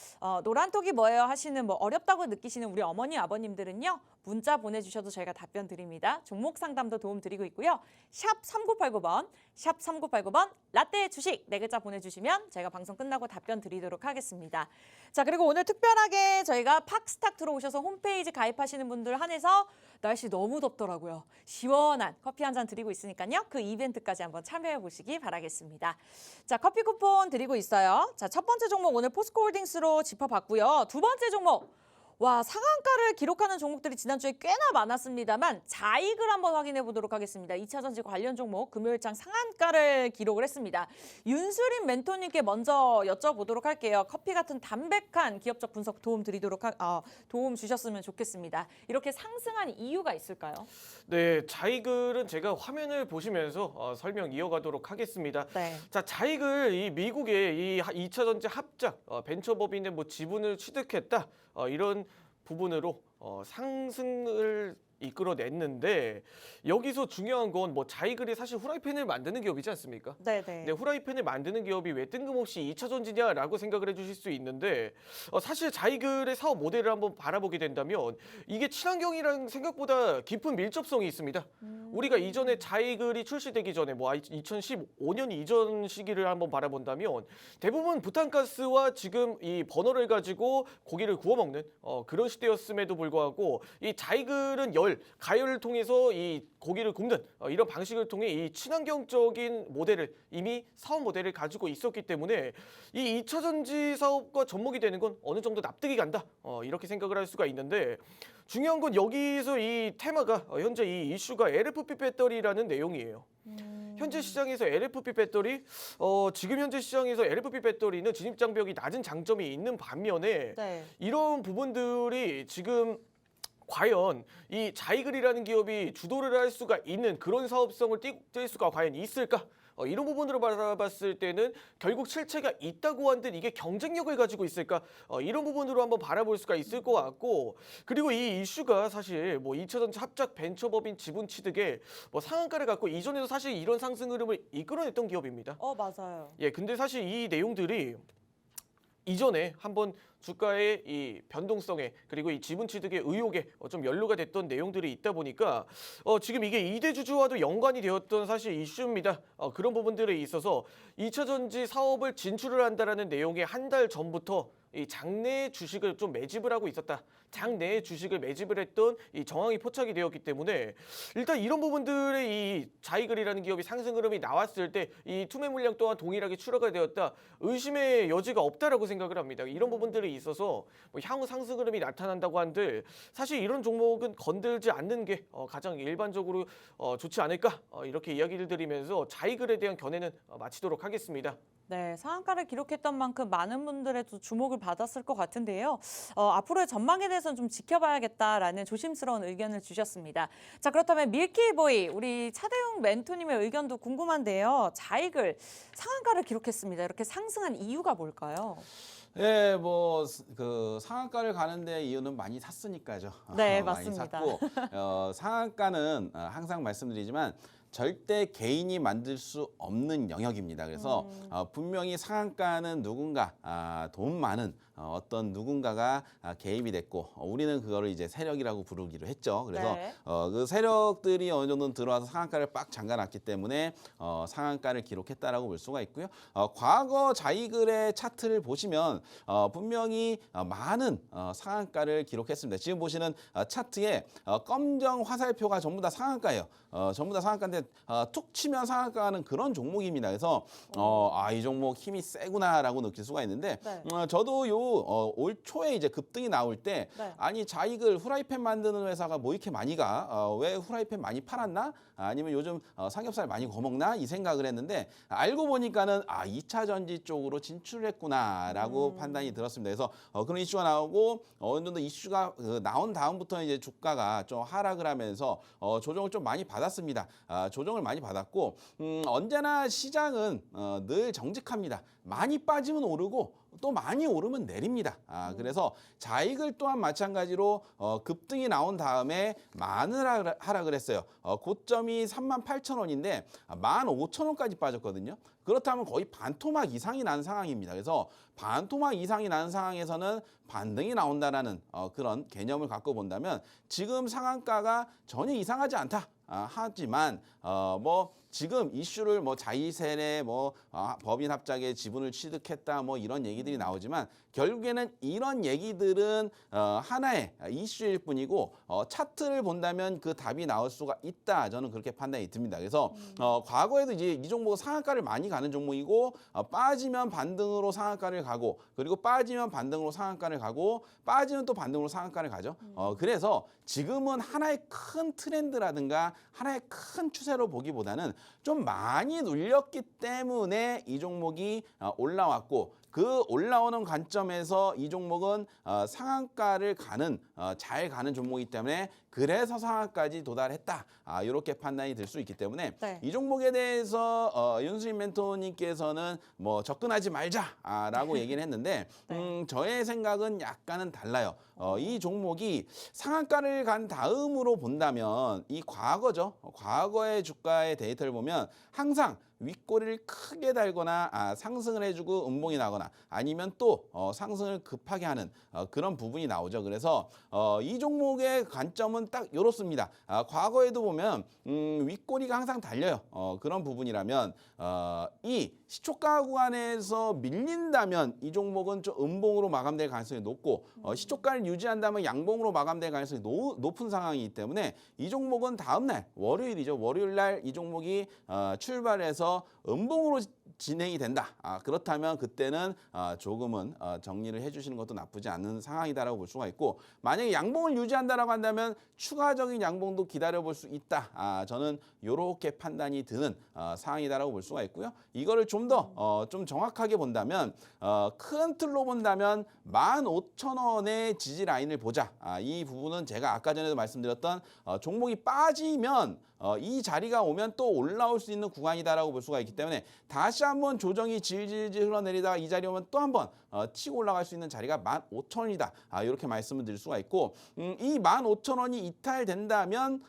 노란톡이 뭐예요 하시는 뭐 어렵다고 느끼시는 우리 어머니 아버님들은요. 문자 보내주셔도 저희가 답변 드립니다. 종목 상담도 도움 드리고 있고요. 샵 3989번, 샵 3989번 라떼 주식 네 글자 보내주시면 저희가 방송 끝나고 답변 드리도록 하겠습니다. 자, 그리고 오늘 특별하게 저희가 팍스탁 들어오셔서 홈페이지 가입하시는 분들 한해서 날씨 너무 덥더라고요. 시원한 커피 한 잔 드리고 있으니까요. 그 이벤트까지 한번 참여해 보시기 바라겠습니다. 자, 커피 쿠폰 드리고 있어요. 자, 첫 번째 종목 오늘 포스코홀딩스로 짚어봤고요. 두 번째 종목 와, 상한가를 기록하는 종목들이 지난주에 꽤나 많았습니다만 자익을 한번 확인해 보도록 하겠습니다. 2차 전지 관련 종목 금요일장 상한가를 기록을 했습니다. 윤수림 멘토님께 먼저 여쭤보도록 할게요. 커피 같은 담백한 기업적 분석 도움 주셨으면 좋겠습니다. 이렇게 상승한 이유가 있을까요? 네, 자이글은 제가 화면을 보시면서 설명 이어가도록 하겠습니다. 네. 자, 자이글 이 미국의 이 2차 전지 합작 벤처법인의 뭐 지분을 취득했다 이런 부분으로 상승을 이끌어냈는데 여기서 중요한 건 뭐 자이글이 사실 후라이팬을 만드는 기업이지 않습니까? 네네. 네, 후라이팬을 만드는 기업이 왜 뜬금없이 2차 전지냐라고 생각을 해주실 수 있는데 사실 자이글의 사업 모델을 한번 바라보게 된다면 이게 친환경이랑 생각보다 깊은 밀접성이 있습니다. 우리가 이전에 자이글이 출시되기 전에 뭐 2015년 이전 시기를 한번 바라본다면 대부분 부탄가스와 지금 이 버너를 가지고 고기를 구워 먹는 그런 시대였음에도 불구하고 이 자이글은 가열을 통해서 이 고기를 굽는 이런 방식을 통해 이 친환경적인 모델을 이미 사업 모델을 가지고 있었기 때문에 이 2차 전지 사업과 접목이 되는 건 어느 정도 납득이 간다 이렇게 생각을 할 수가 있는데 중요한 건 여기서 이 테마가 현재 이 이슈가 LFP 배터리라는 내용이에요. 현재 시장에서 LFP 배터리 지금 현재 시장에서 LFP 배터리는 진입 장벽이 낮은 장점이 있는 반면에 네. 이런 부분들이 지금 과연 이 자이글이라는 기업이 주도를 할 수가 있는 그런 사업성을 띌 수가 과연 있을까? 이런 부분으로 바라봤을 때는 결국 실체가 있다고 한들 이게 경쟁력을 가지고 있을까? 이런 부분으로 한번 바라볼 수가 있을 것 같고 그리고 이 이슈가 사실 뭐 2차 전지 합작 벤처법인 지분 취득에 뭐 상한가를 갖고 이전에도 사실 이런 상승 흐름을 이끌어냈던 기업입니다. 맞아요. 예, 근데 사실 이 내용들이 이전에 한번 주가의 이 변동성에 그리고 이 지분 취득의 의혹에 좀 연루가 됐던 내용들이 있다 보니까 지금 이게 2대 주주와도 연관이 되었던 사실 이슈입니다. 그런 부분들에 있어서 2차 전지 사업을 진출을 한다라는 내용의 한 달 전부터 이 장내 주식을 좀 매집을 하고 있었다. 장내 주식을 매집을 했던 이 정황이 포착이 되었기 때문에 일단 이런 부분들의 이 자이글이라는 기업이 상승 흐름이 나왔을 때 이 투매 물량 또한 동일하게 출하가 되었다. 의심의 여지가 없다라고 생각을 합니다. 이런 부분들이 있어서 뭐 향후 상승 흐름이 나타난다고 한들 사실 이런 종목은 건들지 않는 게 가장 일반적으로 좋지 않을까 이렇게 이야기를 드리면서 자이글에 대한 견해는 마치도록 하겠습니다. 네, 상한가를 기록했던 만큼 많은 분들의 또 주목을 받았을 것 같은데요. 앞으로의 전망에 대해서는 좀 지켜봐야겠다라는 조심스러운 의견을 주셨습니다. 자, 그렇다면 밀키보이, 우리 차대웅 멘토님의 의견도 궁금한데요. 자익을 상한가를 기록했습니다. 이렇게 상승한 이유가 뭘까요? 예, 뭐 그 상한가를 가는데 이유는 많이 샀으니까죠. 네, 많이 맞습니다. 샀고 상한가는 항상 말씀드리지만 절대 개인이 만들 수 없는 영역입니다. 그래서 분명히 상한가는 누군가 돈 많은 어떤 누군가가 개입이 됐고 우리는 그거를 이제 세력이라고 부르기로 했죠. 그래서 네. 그 세력들이 어느 정도 들어와서 상한가를 빡 잠가놨기 때문에 상한가를 기록했다라고 볼 수가 있고요. 과거 자이글의 차트를 보시면 분명히 많은 상한가를 기록했습니다. 지금 보시는 차트에 검정 화살표가 전부 다 상한가예요. 전부 다 상한가인데 툭 치면 상한가는 그런 종목입니다. 그래서 이 종목 힘이 세구나라고 느낄 수가 있는데 네. 저도 올 초에 이제 급등이 나올 때 네. 아니 자이글 후라이팬 만드는 회사가 뭐 이렇게 많이 가? 왜 후라이팬 많이 팔았나? 아니면 요즘 삼겹살 많이 거먹나? 이 생각을 했는데 알고 보니까는 2차 전지 쪽으로 진출했구나라고 판단이 들었습니다. 그래서 그런 이슈가 나오고 어느 정도 이슈가 나온 다음부터 이제 주가가 좀 하락을 하면서 조정을 좀 많이 받았습니다. 조정을 많이 받았고 언제나 시장은 늘 정직합니다. 많이 빠지면 오르고 또 많이 오르면 내립니다. 그래서 자익을 또한 마찬가지로 급등이 나온 다음에 많은 하락을 했어요. 고점이 38,000원인데 15,000원까지 빠졌거든요. 그렇다면 거의 반토막 이상이 난 상황입니다. 그래서 반토막 이상이 난 상황에서는 반등이 나온다라는 그런 개념을 갖고 본다면 지금 상한가가 전혀 이상하지 않다. 하지만 뭐 지금 이슈를 뭐 자이셀의 뭐 법인 합작에 지분을 취득했다 뭐 이런 얘기들이 나오지만 결국에는 이런 얘기들은 하나의 이슈일 뿐이고 차트를 본다면 그 답이 나올 수가 있다. 저는 그렇게 판단이 듭니다. 그래서 과거에도 이제 이 종목은 상한가를 많이 가는 종목이고 빠지면 반등으로 상한가를 가고 그리고 빠지면 반등으로 상한가를 가고 빠지면 또 반등으로 상한가를 가죠. 그래서 지금은 하나의 큰 트렌드라든가 하나의 큰 추세로 보기보다는 좀 많이 눌렸기 때문에 이 종목이 올라왔고 그 올라오는 관점에서 이 종목은 상한가를 가는 잘 가는 종목이기 때문에 그래서 상한가까지 도달했다. 이렇게 판단이 될 수 있기 때문에 네. 이 종목에 대해서 윤수인 멘토님께서는 뭐 접근하지 말자라고 얘기를 했는데 네. 저의 생각은 약간은 달라요. 이 종목이 상한가를 간 다음으로 본다면 이 과거죠. 과거의 주가의 데이터를 보면 항상 윗꼬리를 크게 달거나 상승을 해주고 음봉이 나거나 아니면 또 상승을 급하게 하는 그런 부분이 나오죠. 그래서 이 종목의 관점은 딱 이렇습니다. 과거에도 보면 윗꼬리가 항상 달려요. 그런 부분이라면 이 시초가 구간에서 밀린다면 이 종목은 좀 음봉으로 마감될 가능성이 높고 시초가를 유지한다면 양봉으로 마감될 가능성이 높은 상황이기 때문에 이 종목은 다음날 월요일이죠. 월요일 날 이 종목이 출발해서 음봉으로 진행이 된다. 그렇다면 그때는 조금은 정리를 해주시는 것도 나쁘지 않은 상황이다라고 볼 수가 있고 만약에 양봉을 유지한다라고 한다면 추가적인 양봉도 기다려볼 수 있다. 저는 이렇게 판단이 드는 상황이다라고 볼 수가 있고요. 이거를 좀 더 좀 정확하게 본다면 큰 틀로 본다면 15,000원의 지지 라인을 보자. 이 부분은 제가 아까 전에도 말씀드렸던 종목이 빠지면 이 자리가 오면 또 올라올 수 있는 구간이다라고 볼 수가 있기 때문에 다시 한번 조정이 질질질 흘러내리다가 이 자리 오면 또 한번 치고 올라갈 수 있는 자리가 15,000원이다. 이렇게 말씀을 드릴 수가 있고 이 15,000원이 이탈된다면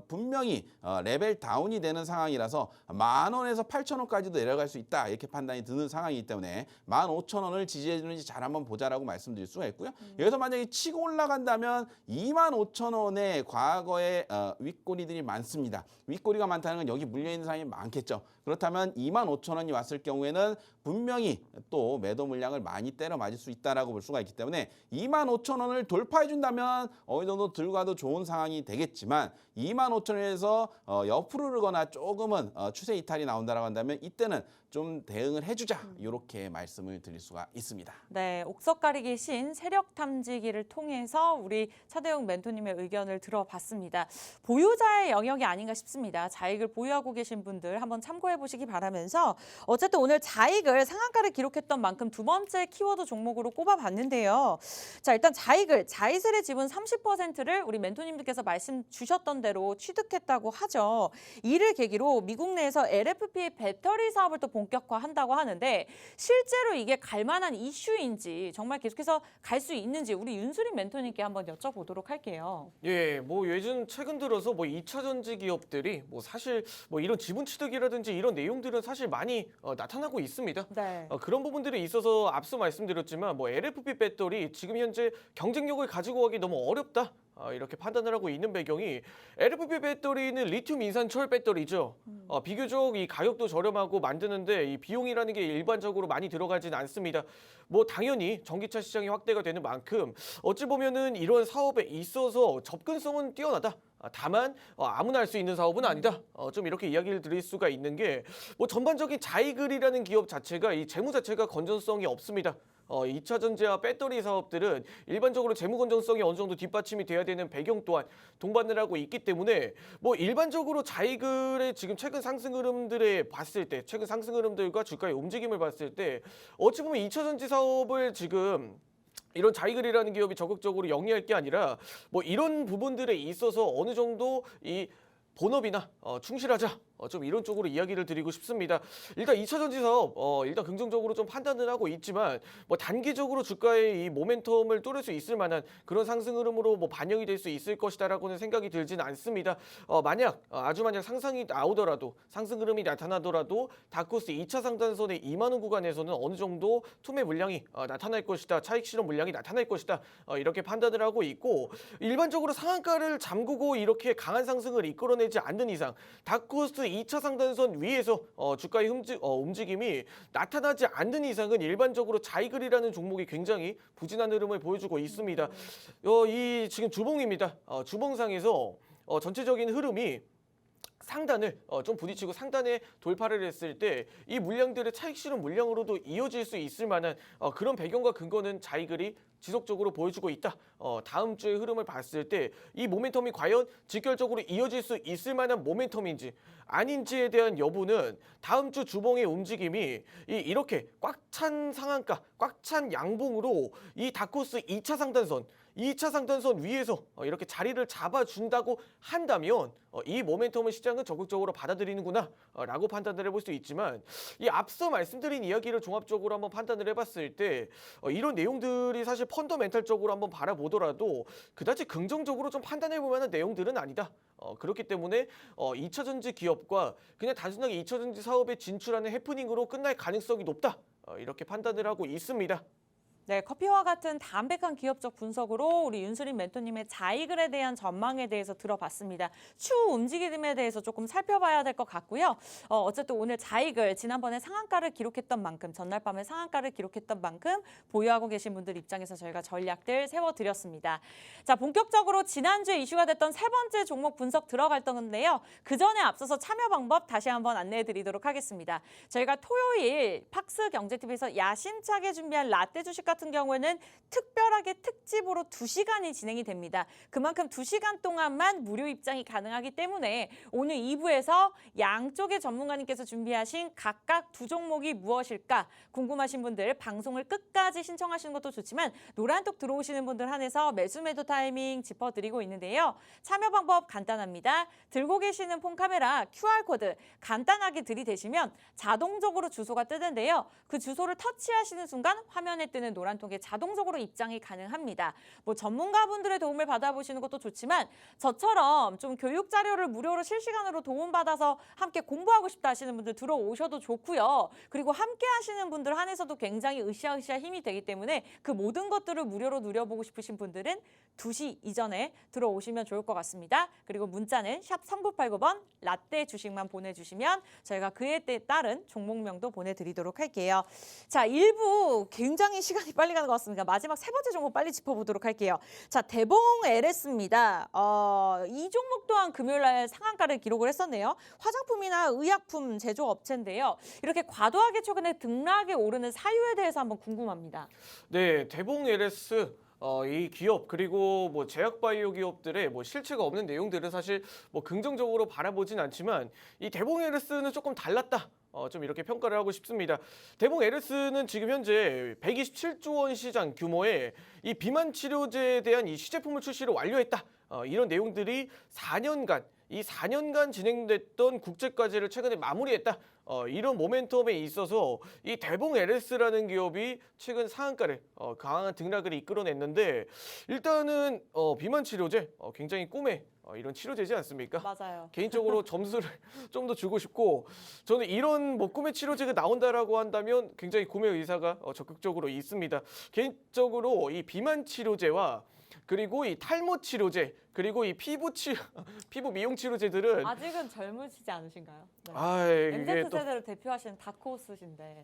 분명히 레벨 다운이 되는 상황이라서 10,000원에서 8,000원까지도 내려갈 수 있다. 이렇게 판단이 드는 상황이기 때문에 15,000원을 지지해 주는지 잘 한번 보자라고 말씀드릴 수가 있고요. 여기서 만약에 치고 올라간다면 25,000원의 과거의 윗꼬리들이 많습니다. 윗꼬리가 많다는 건 여기 물려있는 사람이 많겠죠. 그렇다면 25,000원이 왔을 경우에는 분명히 또 매도 물량을 많이 때려 맞을 수 있다라고 볼 수가 있기 때문에 25,000원을 돌파해 준다면 어느 정도 들고 가도 좋은 상황이 되겠지만 25,000원에서 옆으로 흐르거나 조금은 추세 이탈이 나온다라고 한다면 이때는 좀 대응을 해주자 이렇게 말씀을 드릴 수가 있습니다. 네, 옥석 가리기 신 세력 탐지기를 통해서 우리 차대웅 멘토님의 의견을 들어봤습니다. 보유자의 영역이 아닌가 싶습니다. 자익을 보유하고 계신 분들 한번 참고해 보시기 바라면서 어쨌든 오늘 자익을 상한가를 기록했던 만큼 두 번째 키워드 종목으로 꼽아봤는데요. 자, 일단 자이슬의 지분 30%를 우리 멘토님들께서 말씀 주셨던 대로 취득했다고 하죠. 이를 계기로 미국 내에서 LFP 배터리 사업을 또 본격화한다고 하는데 실제로 이게 갈 만한 이슈인지 정말 계속해서 갈 수 있는지 우리 윤수린 멘토님께 한번 여쭤보도록 할게요. 예, 뭐 요즘 최근 들어서 뭐 2차 전지 기업들이 뭐 사실 뭐 이런 지분 취득이라든지 이런 내용들은 사실 많이 나타나고 있습니다. 네. 그런 부분들이 있어서 앞서 말씀드렸지만 뭐 LFP 배터리 지금 현재 경쟁력을 가지고 가기 너무 어렵다. 이렇게 판단을 하고 있는 배경이 LFP 배터리는 리튬 인산철 배터리죠. 비교적 이 가격도 저렴하고 만드는데 이 비용이라는 게 일반적으로 많이 들어가진 않습니다. 뭐 당연히 전기차 시장이 확대가 되는 만큼 어찌 보면은 이런 사업에 있어서 접근성은 뛰어나다. 다만 아무나 할 수 있는 사업은 아니다. 좀 이렇게 이야기를 드릴 수가 있는 게 뭐 전반적인 자이글이라는 기업 자체가 이 재무 자체가 건전성이 없습니다. 2차 전지와 배터리 사업들은 일반적으로 재무 건전성이 어느 정도 뒷받침이 돼야 되는 배경 또한 동반을 하고 있기 때문에 뭐 일반적으로 자이글의 지금 최근 상승 흐름들에 봤을 때 최근 상승 흐름들과 주가의 움직임을 봤을 때 어찌 보면 2차 전지 사업을 지금 이런 자이글이라는 기업이 적극적으로 영위할 게 아니라 뭐 이런 부분들에 있어서 어느 정도 이 본업이나 충실하자. 좀 이런 쪽으로 이야기를 드리고 싶습니다. 일단 2차 전지 사업 일단 긍정적으로 좀 판단을 하고 있지만 뭐 단기적으로 주가의 이 모멘텀을 뚫을 수 있을 만한 그런 상승 흐름으로 뭐 반영이 될 수 있을 것이다라고는 생각이 들지는 않습니다. 만약 상승이 나오더라도 상승 흐름이 나타나더라도 다코스 2차 상단선의 2만 원 구간에서는 어느 정도 투매 물량이 나타날 것이다. 차익 실현 물량이 나타날 것이다. 이렇게 판단을 하고 있고 일반적으로 상한가를 잠그고 이렇게 강한 상승을 이끌어내지 않는 이상 다코스 다크호스 2차 상단선 위에서 주가의 움직임이 나타나지 않는 이상은 일반적으로 자이글이라는 종목이 굉장히 부진한 흐름을 보여주고 있습니다. 이 지금 주봉입니다. 주봉상에서 전체적인 흐름이 상단을 좀 부딪히고 상단에 돌파를 했을 때 이 물량들의 차익 실현 물량으로도 이어질 수 있을 만한 그런 배경과 근거는 자이글이 지속적으로 보여주고 있다. 다음 주의 흐름을 봤을 때 이 모멘텀이 과연 직결적으로 이어질 수 있을 만한 모멘텀인지 아닌지에 대한 여부는 다음 주 주봉의 움직임이 이렇게 꽉 찬 상한가, 꽉 찬 양봉으로 이 다크호스 2차 상단선 위에서 이렇게 자리를 잡아준다고 한다면 이 모멘텀을 시장은 적극적으로 받아들이는구나 라고 판단을 해볼 수 있지만 이 앞서 말씀드린 이야기를 종합적으로 한번 판단을 해봤을 때 이런 내용들이 사실 펀더멘탈적으로 한번 바라보더라도 그다지 긍정적으로 좀 판단해볼 만한 내용들은 아니다. 그렇기 때문에 2차전지 기업과 그냥 단순하게 2차전지 사업에 진출하는 해프닝으로 끝날 가능성이 높다. 이렇게 판단을 하고 있습니다. 네, 커피와 같은 담백한 기업적 분석으로 우리 윤수린 멘토님의 자이글에 대한 전망에 대해서 들어봤습니다. 추후 움직임에 대해서 조금 살펴봐야 될 것 같고요. 어쨌든 오늘 자이글 지난번에 상한가를 기록했던 만큼 전날 밤에 상한가를 기록했던 만큼 보유하고 계신 분들 입장에서 저희가 전략들 세워드렸습니다. 자, 본격적으로 지난주에 이슈가 됐던 세 번째 종목 분석 들어갈 건데요. 그 전에 앞서서 참여 방법 다시 한번 안내해드리도록 하겠습니다. 저희가 토요일 팍스 경제TV에서 야심차게 준비한 라떼 주식 같은 경우에는 특별하게 특집으로 2시간이 진행이 됩니다. 그만큼 2시간 동안만 무료 입장이 가능하기 때문에 오늘 2부에서 양쪽의 전문가님께서 준비하신 각각 두 종목이 무엇일까 궁금하신 분들 방송을 끝까지 신청하시는 것도 좋지만 노란톡 들어오시는 분들 한해서 매수 매도 타이밍 짚어드리고 있는데요. 참여 방법 간단합니다. 들고 계시는 폰 카메라 QR코드 간단하게 들이대시면 자동적으로 주소가 뜨는데요. 그 주소를 터치하시는 순간 화면에 뜨는 노란통에 자동적으로 입장이 가능합니다. 뭐 전문가분들의 도움을 받아보시는 것도 좋지만 저처럼 좀 교육 자료를 무료로 실시간으로 도움받아서 함께 공부하고 싶다 하시는 분들 들어오셔도 좋고요. 그리고 함께 하시는 분들 한해서도 굉장히 으쌰으쌰 힘이 되기 때문에 그 모든 것들을 무료로 누려보고 싶으신 분들은 2시 이전에 들어오시면 좋을 것 같습니다. 그리고 문자는 샵 3989번 라떼 주식만 보내주시면 저희가 그에 따른 종목명도 보내드리도록 할게요. 자, 1부 굉장히 시간이 빨리 가는 것 같습니다. 마지막 세 번째 종목 빨리 짚어보도록 할게요. 자, 대봉 LS입니다. 이 종목 또한 금요일 날 상한가를 기록을 했었네요. 화장품이나 의약품 제조업체인데요. 이렇게 과도하게 최근에 등락에 오르는 사유에 대해서 한번 궁금합니다. 네, 대봉 LS 이 기업 그리고 뭐 제약바이오 기업들의 뭐 실체가 없는 내용들은 사실 뭐 긍정적으로 바라보진 않지만 이 대봉 LS는 조금 달랐다. 좀 이렇게 평가를 하고 싶습니다. 대봉 LS는 지금 현재 127조 원 시장 규모의 이 비만 치료제에 대한 이 시제품을 출시를 완료했다. 이런 내용들이 4년간 진행됐던 국제과제를 최근에 마무리했다. 이런 모멘텀에 있어서 이 대봉 LS라는 기업이 최근 상한가를 강한 등락을 이끌어냈는데 일단은 비만 치료제 굉장히 꿈의 이런 치료제지 않습니까? 맞아요. 개인적으로 점수를 좀 더 주고 싶고 저는 이런 뭐 꿈의 치료제가 나온다라고 한다면 굉장히 구매 의사가 적극적으로 있습니다. 개인적으로 이 비만 치료제와 그리고 이 탈모 치료제 그리고 이 피부 미용 치료제들은 아직은 젊으시지 않으신가요? 네. 이게 또 MZ세대를 대표하시는 다크호스신데.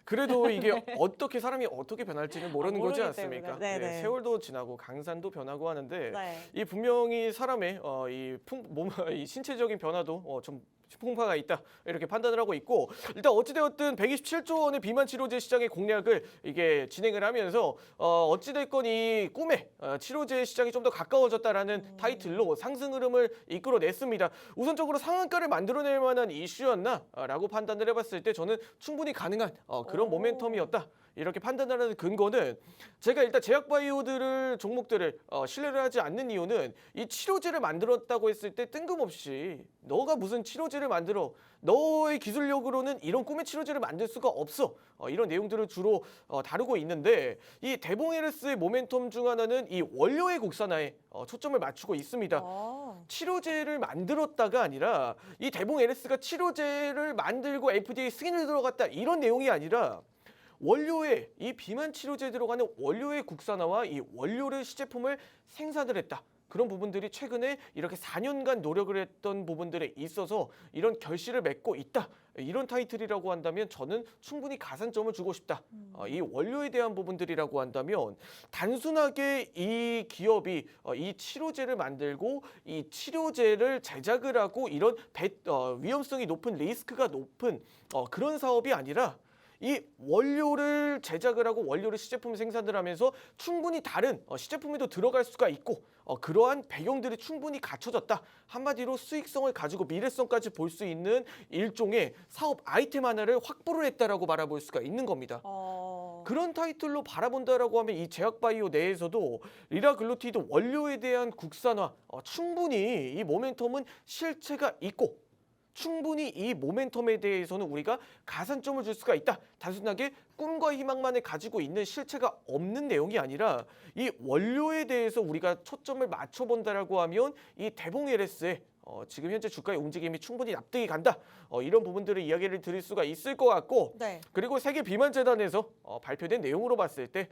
그래도 이게 어떻게 사람이 어떻게 변할지는 모르는 거지 모르기 않습니까? 때문에. 네네. 세월도 지나고 강산도 변하고 하는데 네. 이 분명히 사람의 이 신체적인 변화도 좀 풍파가 있다 이렇게 판단을 하고 있고 일단 어찌되었든 127조 원의 비만 치료제 시장의 공략을 이게 진행을 하면서 어찌됐건 이 꿈의 치료제 시장이 좀 더 가까워졌다라는 타이틀로 상승 흐름을 이끌어냈습니다. 우선적으로 상한가를 만들어낼 만한 이슈였나라고 판단을 해봤을 때 저는 충분히 가능한 그런 모멘텀이었다. 이렇게 판단하는 근거는 제가 일단 제약바이오들을 종목들을 신뢰를 하지 않는 이유는 이 치료제를 만들었다고 했을 때 뜬금없이 너가 무슨 치료제를 만들어 너의 기술력으로는 이런 꿈의 치료제를 만들 수가 없어 이런 내용들을 주로 다루고 있는데 이 대봉 LS의 모멘텀 중 하나는 이 원료의 국산화에 초점을 맞추고 있습니다. 치료제를 만들었다가 아니라 이 대봉 LS가 치료제를 만들고 FDA 승인을 들어갔다 이런 내용이 아니라 원료에 이 비만 치료제에 들어가는 원료의 국산화와 이 원료를 시제품을 생산을 했다. 그런 부분들이 최근에 이렇게 4년간 노력을 했던 부분들에 있어서 이런 결실을 맺고 있다. 이런 타이틀이라고 한다면 저는 충분히 가산점을 주고 싶다. 이 원료에 대한 부분들이라고 한다면 단순하게 이 기업이 이 치료제를 만들고 이 치료제를 제작을 하고 이런 위험성이 높은 리스크가 높은 그런 사업이 아니라 이 원료를 제작을 하고 원료를 시제품 생산을 하면서 충분히 다른 시제품에도 들어갈 수가 있고 그러한 배경들이 충분히 갖춰졌다. 한마디로 수익성을 가지고 미래성까지 볼 수 있는 일종의 사업 아이템 하나를 확보를 했다라고 바라볼 수가 있는 겁니다. 그런 타이틀로 바라본다라고 하면 이 제약바이오 내에서도 리라글루티드 원료에 대한 국산화 충분히 이 모멘텀은 실체가 있고 충분히 이 모멘텀에 대해서는 우리가 가산점을 줄 수가 있다. 단순하게 꿈과 희망만을 가지고 있는 실체가 없는 내용이 아니라 이 원료에 대해서 우리가 초점을 맞춰본다라고 하면 이 대봉 LS의 지금 현재 주가의 움직임이 충분히 납득이 간다. 이런 부분들을 이야기를 드릴 수가 있을 것 같고 네. 그리고 세계 비만 재단에서 발표된 내용으로 봤을 때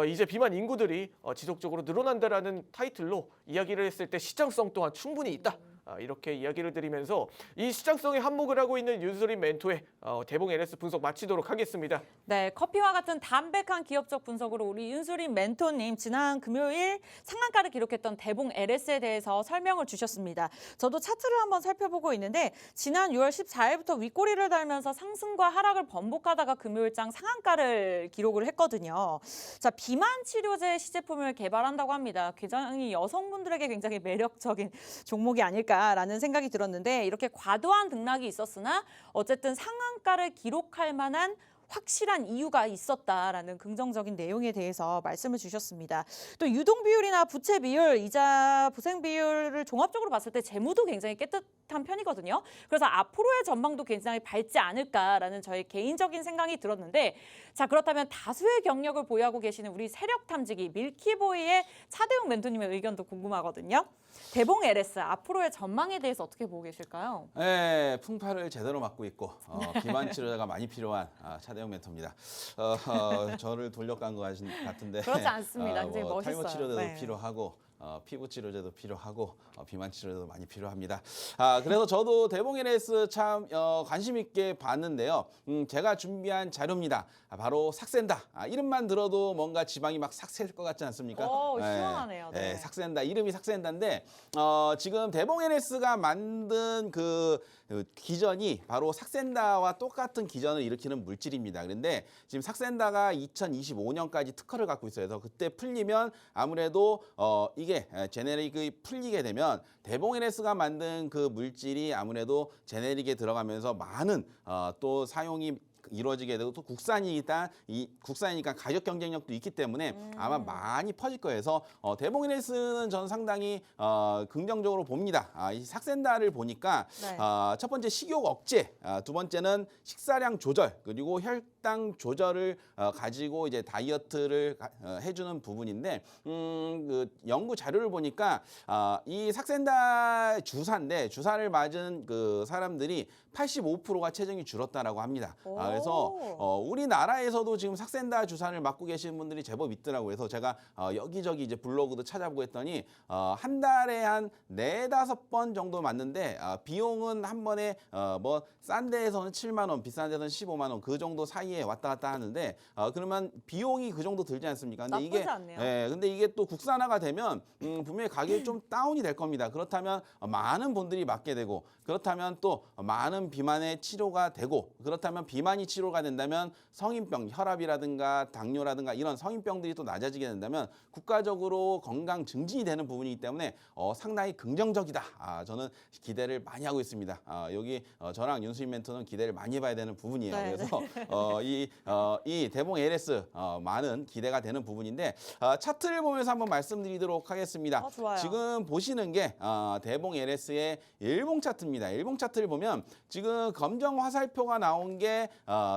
이제 비만 인구들이 지속적으로 늘어난다라는 타이틀로 이야기를 했을 때 시장성 또한 충분히 있다. 이렇게 이야기를 드리면서 이 시장성에 한몫을 하고 있는 윤수린 멘토의 대봉 LS 분석 마치도록 하겠습니다. 네, 커피와 같은 담백한 기업적 분석으로 우리 윤수린 멘토님 지난 금요일 상한가를 기록했던 대봉 LS에 대해서 설명을 주셨습니다. 저도 차트를 한번 살펴보고 있는데 지난 6월 14일부터 윗꼬리를 달면서 상승과 하락을 번복하다가 금요일장 상한가를 기록을 했거든요. 자, 비만 치료제 시제품을 개발한다고 합니다. 굉장히 여성분들에게 굉장히 매력적인 종목이 아닐까라는 생각이 들었는데 이렇게 과도한 등락이 있었으나 어쨌든 상한가를 기록할 만한 확실한 이유가 있었다라는 긍정적인 내용에 대해서 말씀을 주셨습니다. 또 유동 비율이나 부채 비율, 이자 부생 비율을 종합적으로 봤을 때 재무도 굉장히 깨끗한 편이거든요. 그래서 앞으로의 전망도 굉장히 밝지 않을까라는 저의 개인적인 생각이 들었는데 자, 그렇다면 다수의 경력을 보유하고 계시는 우리 세력 탐지기 밀키보이의 차대웅 멘토님의 의견도 궁금하거든요. 대봉 LS 앞으로의 전망에 대해서 어떻게 보고 계실까요? 네, 풍파를 제대로 맞고 있고 비만 치료제가 많이 필요한 차대영 멘토입니다. 저를 돌려간 것 같은데 그렇지 않습니다. 굉장히 멋있어요. 탈모 치료제도 네. 필요하고 피부 치료제도 필요하고 비만 치료제도 많이 필요합니다. 그래서 저도 대봉 LS 참 관심 있게 봤는데요. 제가 준비한 자료입니다. 바로 삭센다. 이름만 들어도 뭔가 지방이 막 삭 셀 것 같지 않습니까? 시원하네요. 네. 삭센다. 이름이 삭센다인데 지금 대봉 LS가 만든 그 기전이 바로 삭센다와 똑같은 기전을 일으키는 물질입니다. 그런데 지금 삭센다가 2025년까지 특허를 갖고 있어요. 그래서 그때 풀리면 아무래도 이게 제네릭이 풀리게 되면 대봉 LS가 만든 그 물질이 아무래도 제네릭에 들어가면서 많은 또 사용이 이루어지게 되고 또 국산이니까 가격 경쟁력도 있기 때문에 아마 많이 퍼질 거예요. 그래서 대봉 LS는 저는 상당히 긍정적으로 봅니다. 이 삭센다를 보니까 네. 첫 번째 식욕 억제, 두 번째는 식사량 조절 그리고 혈당 조절을 가지고 이제 다이어트를 해주는 부분인데 그 연구 자료를 보니까 이 삭센다 주사인데 주사를 맞은 그 사람들이 85%가 체중이 줄었다라고 합니다. 그래서 우리나라에서도 지금 삭센다 주사를 맞고 계시는 분들이 제법 있더라고요. 그래서 제가 여기저기 이제 블로그도 찾아보고 했더니 한 달에 한 4-5번 정도 맞는데 비용은 한 번에 뭐 싼 데에서는 7만 원, 비싼 데서는 15만 원 그 정도 사이에 왔다 갔다 하는데 그러면 비용이 그 정도 들지 않습니까? 근데 나쁘지 않네요. 근데 이게 또 국산화가 되면 분명히 가격이 좀 다운이 될 겁니다. 그렇다면 많은 분들이 맞게 되고 그렇다면 또 많은 비만의 치료가 되고 그렇다면 비만이 치료가 된다면 성인병, 혈압이라든가 당뇨라든가 이런 성인병들이 또 낮아지게 된다면 국가적으로 건강 증진이 되는 부분이기 때문에 상당히 긍정적이다. 저는 기대를 많이 하고 있습니다. 여기 저랑 윤수인 멘토는 기대를 많이 해봐야 되는 부분이에요. 네, 그래서 이 대봉 LS 많은 기대가 되는 부분인데 차트를 보면서 한번 말씀드리도록 하겠습니다. 좋아요. 지금 보시는 게 대봉 LS의 일봉 차트입니다. 일봉 차트를 보면 지금 검정 화살표가 나온 게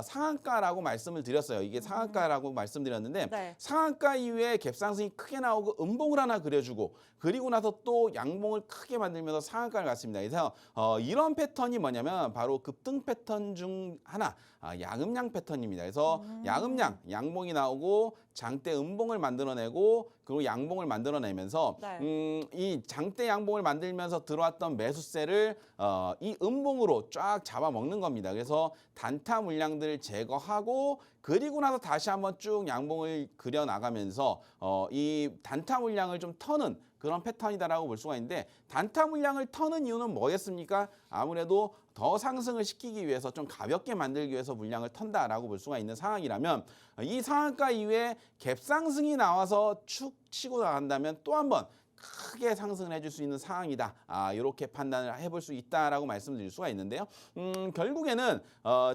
상한가라고 말씀을 드렸어요. 이게 상한가라고 말씀드렸는데 네. 상한가 이후에 갭상승이 크게 나오고 음봉을 하나 그려주고 그리고 나서 또 양봉을 크게 만들면서 상한가를 갔습니다. 그래서 이런 패턴이 뭐냐면 바로 급등 패턴 중 하나, 양음양 패턴입니다. 그래서 양봉이 나오고 장대 음봉을 만들어내고 그리고 양봉을 만들어내면서 네. 이 장대 양봉을 만들면서 들어왔던 매수세를 이 음봉으로 쫙 잡아먹는 겁니다. 그래서 단타 물량들을 제거하고 그리고 나서 다시 한번 쭉 양봉을 그려 나가면서 이 단타 물량을 좀 터는 그런 패턴이다라고 볼 수가 있는데 단타 물량을 터는 이유는 뭐겠습니까? 아무래도 더 상승을 시키기 위해서 좀 가볍게 만들기 위해서 물량을 턴다라고 볼 수가 있는 상황이라면 이 상한가 이후에 갭상승이 나와서 축 치고 나간다면 또 한번 크게 상승을 해줄 수 있는 상황이다. 이렇게 판단을 해볼 수 있다라고 말씀드릴 수가 있는데요. 결국에는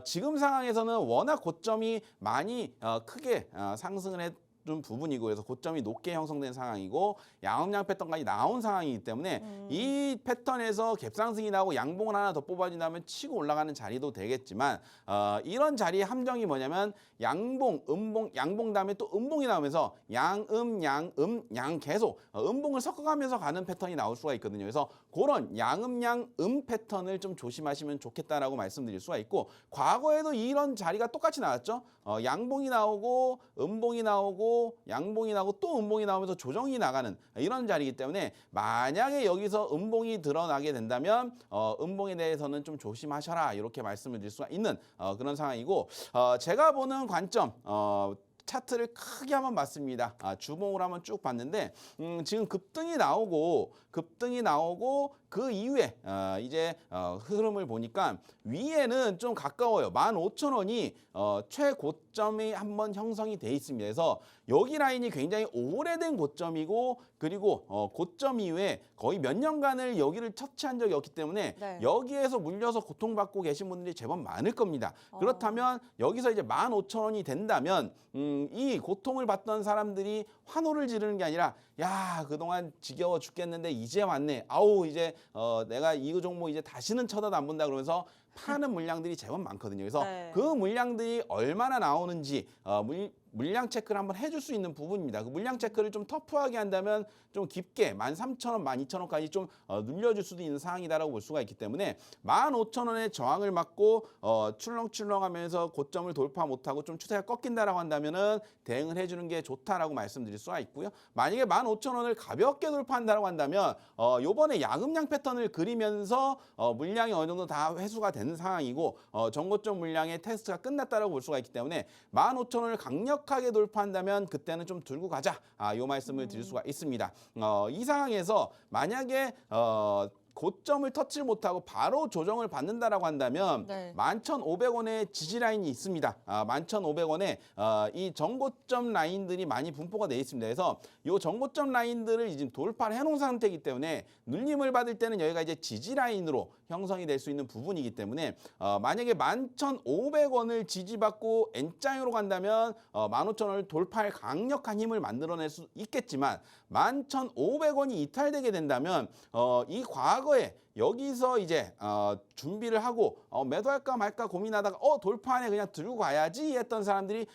지금 상황에서는 워낙 고점이 많이 크게 상승을 해 부분이고 그래서 고점이 높게 형성된 상황이고 양음양 패턴까지 나온 상황이기 때문에 이 패턴에서 갭상승이 나오고 양봉을 하나 더 뽑아준다면 치고 올라가는 자리도 되겠지만 이런 자리의 함정이 뭐냐면 양봉, 음봉, 양봉 다음에 또 음봉이 나오면서 양 계속 음봉을 섞어가면서 가는 패턴이 나올 수가 있거든요. 그래서 그런 양음 패턴을 좀 조심하시면 좋겠다라고 말씀드릴 수가 있고 과거에도 이런 자리가 똑같이 나왔죠. 양봉이 나오고 음봉이 나오고 양봉이 나오고 또 음봉이 나오면서 조정이 나가는 이런 자리이기 때문에 만약에 여기서 음봉이 드러나게 된다면 음봉에 대해서는 좀 조심하셔라 이렇게 말씀을 드릴 수가 있는 그런 상황이고 제가 보는 관점 차트를 크게 한번 봤습니다. 주봉을 한번 쭉 봤는데 지금 급등이 나오고 그 이후에 이제 흐름을 보니까 위에는 좀 가까워요. 15,000원이 최고점이 한번 형성이 돼 있습니다. 그래서 여기 라인이 굉장히 오래된 고점이고 그리고 고점 이후에 거의 몇 년간을 여기를 터치한 적이 없기 때문에 네. 여기에서 물려서 고통받고 계신 분들이 제법 많을 겁니다. 그렇다면 여기서 이제 15,000원이 된다면 이 고통을 받던 사람들이 환호를 지르는 게 아니라 야 그동안 지겨워 죽겠는데 이제 왔네. 아우 이제 내가 이 종목 이제 다시는 쳐다도 안 본다 그러면서 파는 물량들이 제법 많거든요. 그래서 네. 그 물량들이 얼마나 나오는지 물량 체크를 한번 해줄 수 있는 부분입니다. 그 물량 체크를 좀 터프하게 한다면 좀 깊게 13,000원, 12,000원까지 좀 늘려줄 수도 있는 상황이다라고 볼 수가 있기 때문에 15,000원의 저항을 맞고 출렁출렁하면서 고점을 돌파 못하고 좀 추세가 꺾인다라고 한다면은 대응을 해주는 게 좋다라고 말씀드릴 수가 있고요. 만약에 15,000원을 가볍게 돌파한다라고 한다면 요번에 양음양 패턴을 그리면서 물량이 어느 정도 다 회수가 되는 상황이고 전고점 물량의 테스트가 끝났다라고 볼 수가 있기 때문에 15,000원을 강력하게 돌파한다면 그때는 좀 들고 가자. 요 말씀을 드릴 수가 있습니다. 이 상황에서 만약에 고점을 터치를 못하고 바로 조정을 받는다라고 한다면 네. 11,500원의 지지 라인이 있습니다. 11,500원에 이 전고점 라인들이 많이 분포가 되어 있습니다. 그래서 이 전고점 라인들을 이제 돌파를 해놓은 상태이기 때문에 눌림을 받을 때는 여기가 이제 지지 라인으로 형성이 될 수 있는 부분이기 때문에 만약에 11,500원을 지지받고 N자형으로 간다면 15,000원을 돌파할 강력한 힘을 만들어낼 수 있겠지만 11,500원이 이탈되게 된다면 이 과거에 여기서 이제 준비를 하고 매도할까 말까 고민하다가 돌파하네 그냥 들고 가야지 했던 사람들이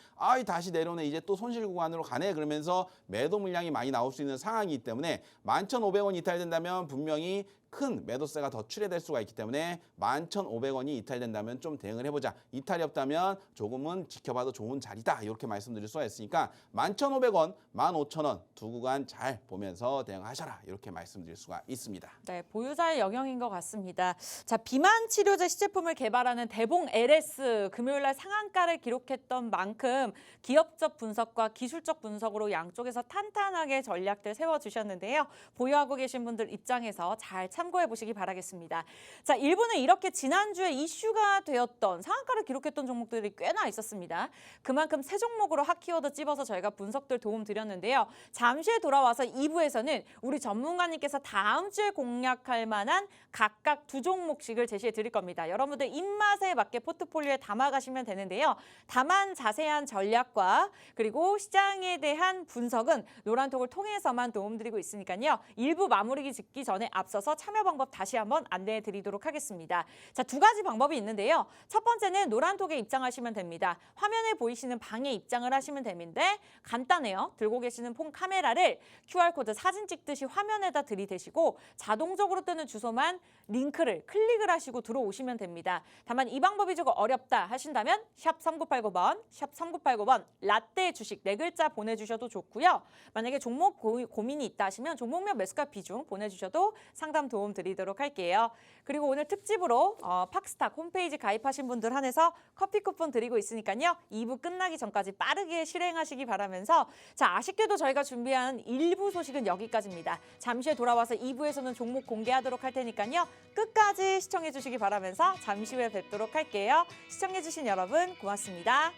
다시 내려오네 이제 또 손실 구간으로 가네 그러면서 매도 물량이 많이 나올 수 있는 상황이기 때문에 11,500원 이탈된다면 분명히 큰 매도세가 더 출회될 수가 있기 때문에 11,500원이 이탈된다면 좀 대응을 해보자. 이탈이 없다면 조금은 지켜봐도 좋은 자리다. 이렇게 말씀드릴 수가 있으니까 11,500원, 15,000원 두 구간 잘 보면서 대응하셔라. 이렇게 말씀드릴 수가 있습니다. 네, 보유자의 영역인 것 같습니다. 자, 비만 치료제 시제품을 개발하는 대봉 LS 금요일날 상한가를 기록했던 만큼 기업적 분석과 기술적 분석으로 양쪽에서 탄탄하게 전략들 세워주셨는데요. 보유하고 계신 분들 입장에서 잘 참고해 보시기 바라겠습니다. 자, 1부는 이렇게 지난주에 이슈가 되었던 상한가를 기록했던 종목들이 꽤나 있었습니다. 그만큼 새 종목으로 핫키워드 찝어서 저희가 분석들 도움 드렸는데요. 잠시 후에 돌아와서 2부에서는 우리 전문가님께서 다음 주에 공략할 만한 각각 두 종목씩을 제시해 드릴 겁니다. 여러분들 입맛에 맞게 포트폴리오에 담아가시면 되는데요. 다만 자세한 전략과 그리고 시장에 대한 분석은 노란톡을 통해서만 도움드리고 있으니까요. 1부 마무리 짓기 전에 앞서서 참고 참여 방법 다시 한번 안내해 드리도록 하겠습니다. 자, 두 가지 방법이 있는데요. 첫 번째는 노란톡에 입장하시면 됩니다. 화면에 보이시는 방에 입장을 하시면 되는데 간단해요. 들고 계시는 폰 카메라를 QR코드 사진 찍듯이 화면에다 들이대시고 자동적으로 뜨는 주소만 링크를 클릭을 하시고 들어오시면 됩니다. 다만 이 방법이 조금 어렵다 하신다면 샵 3989번, 샵 3989번 라떼 주식 네 글자 보내주셔도 좋고요. 만약에 종목 고민이 있다 하시면 종목명 매수가 비중 보내주셔도 상담 도움 드리도록 할게요. 그리고 오늘 특집으로 팍스탁 홈페이지 가입하신 분들 한해서 커피 쿠폰 드리고 있으니까요. 2부 끝나기 전까지 빠르게 실행하시기 바라면서 자, 아쉽게도 저희가 준비한 1부 소식은 여기까지입니다. 잠시 후에 돌아와서 2부에서는 종목 공개하도록 할 테니까요. 끝까지 시청해 주시기 바라면서 잠시 후에 뵙도록 할게요. 시청해 주신 여러분 고맙습니다.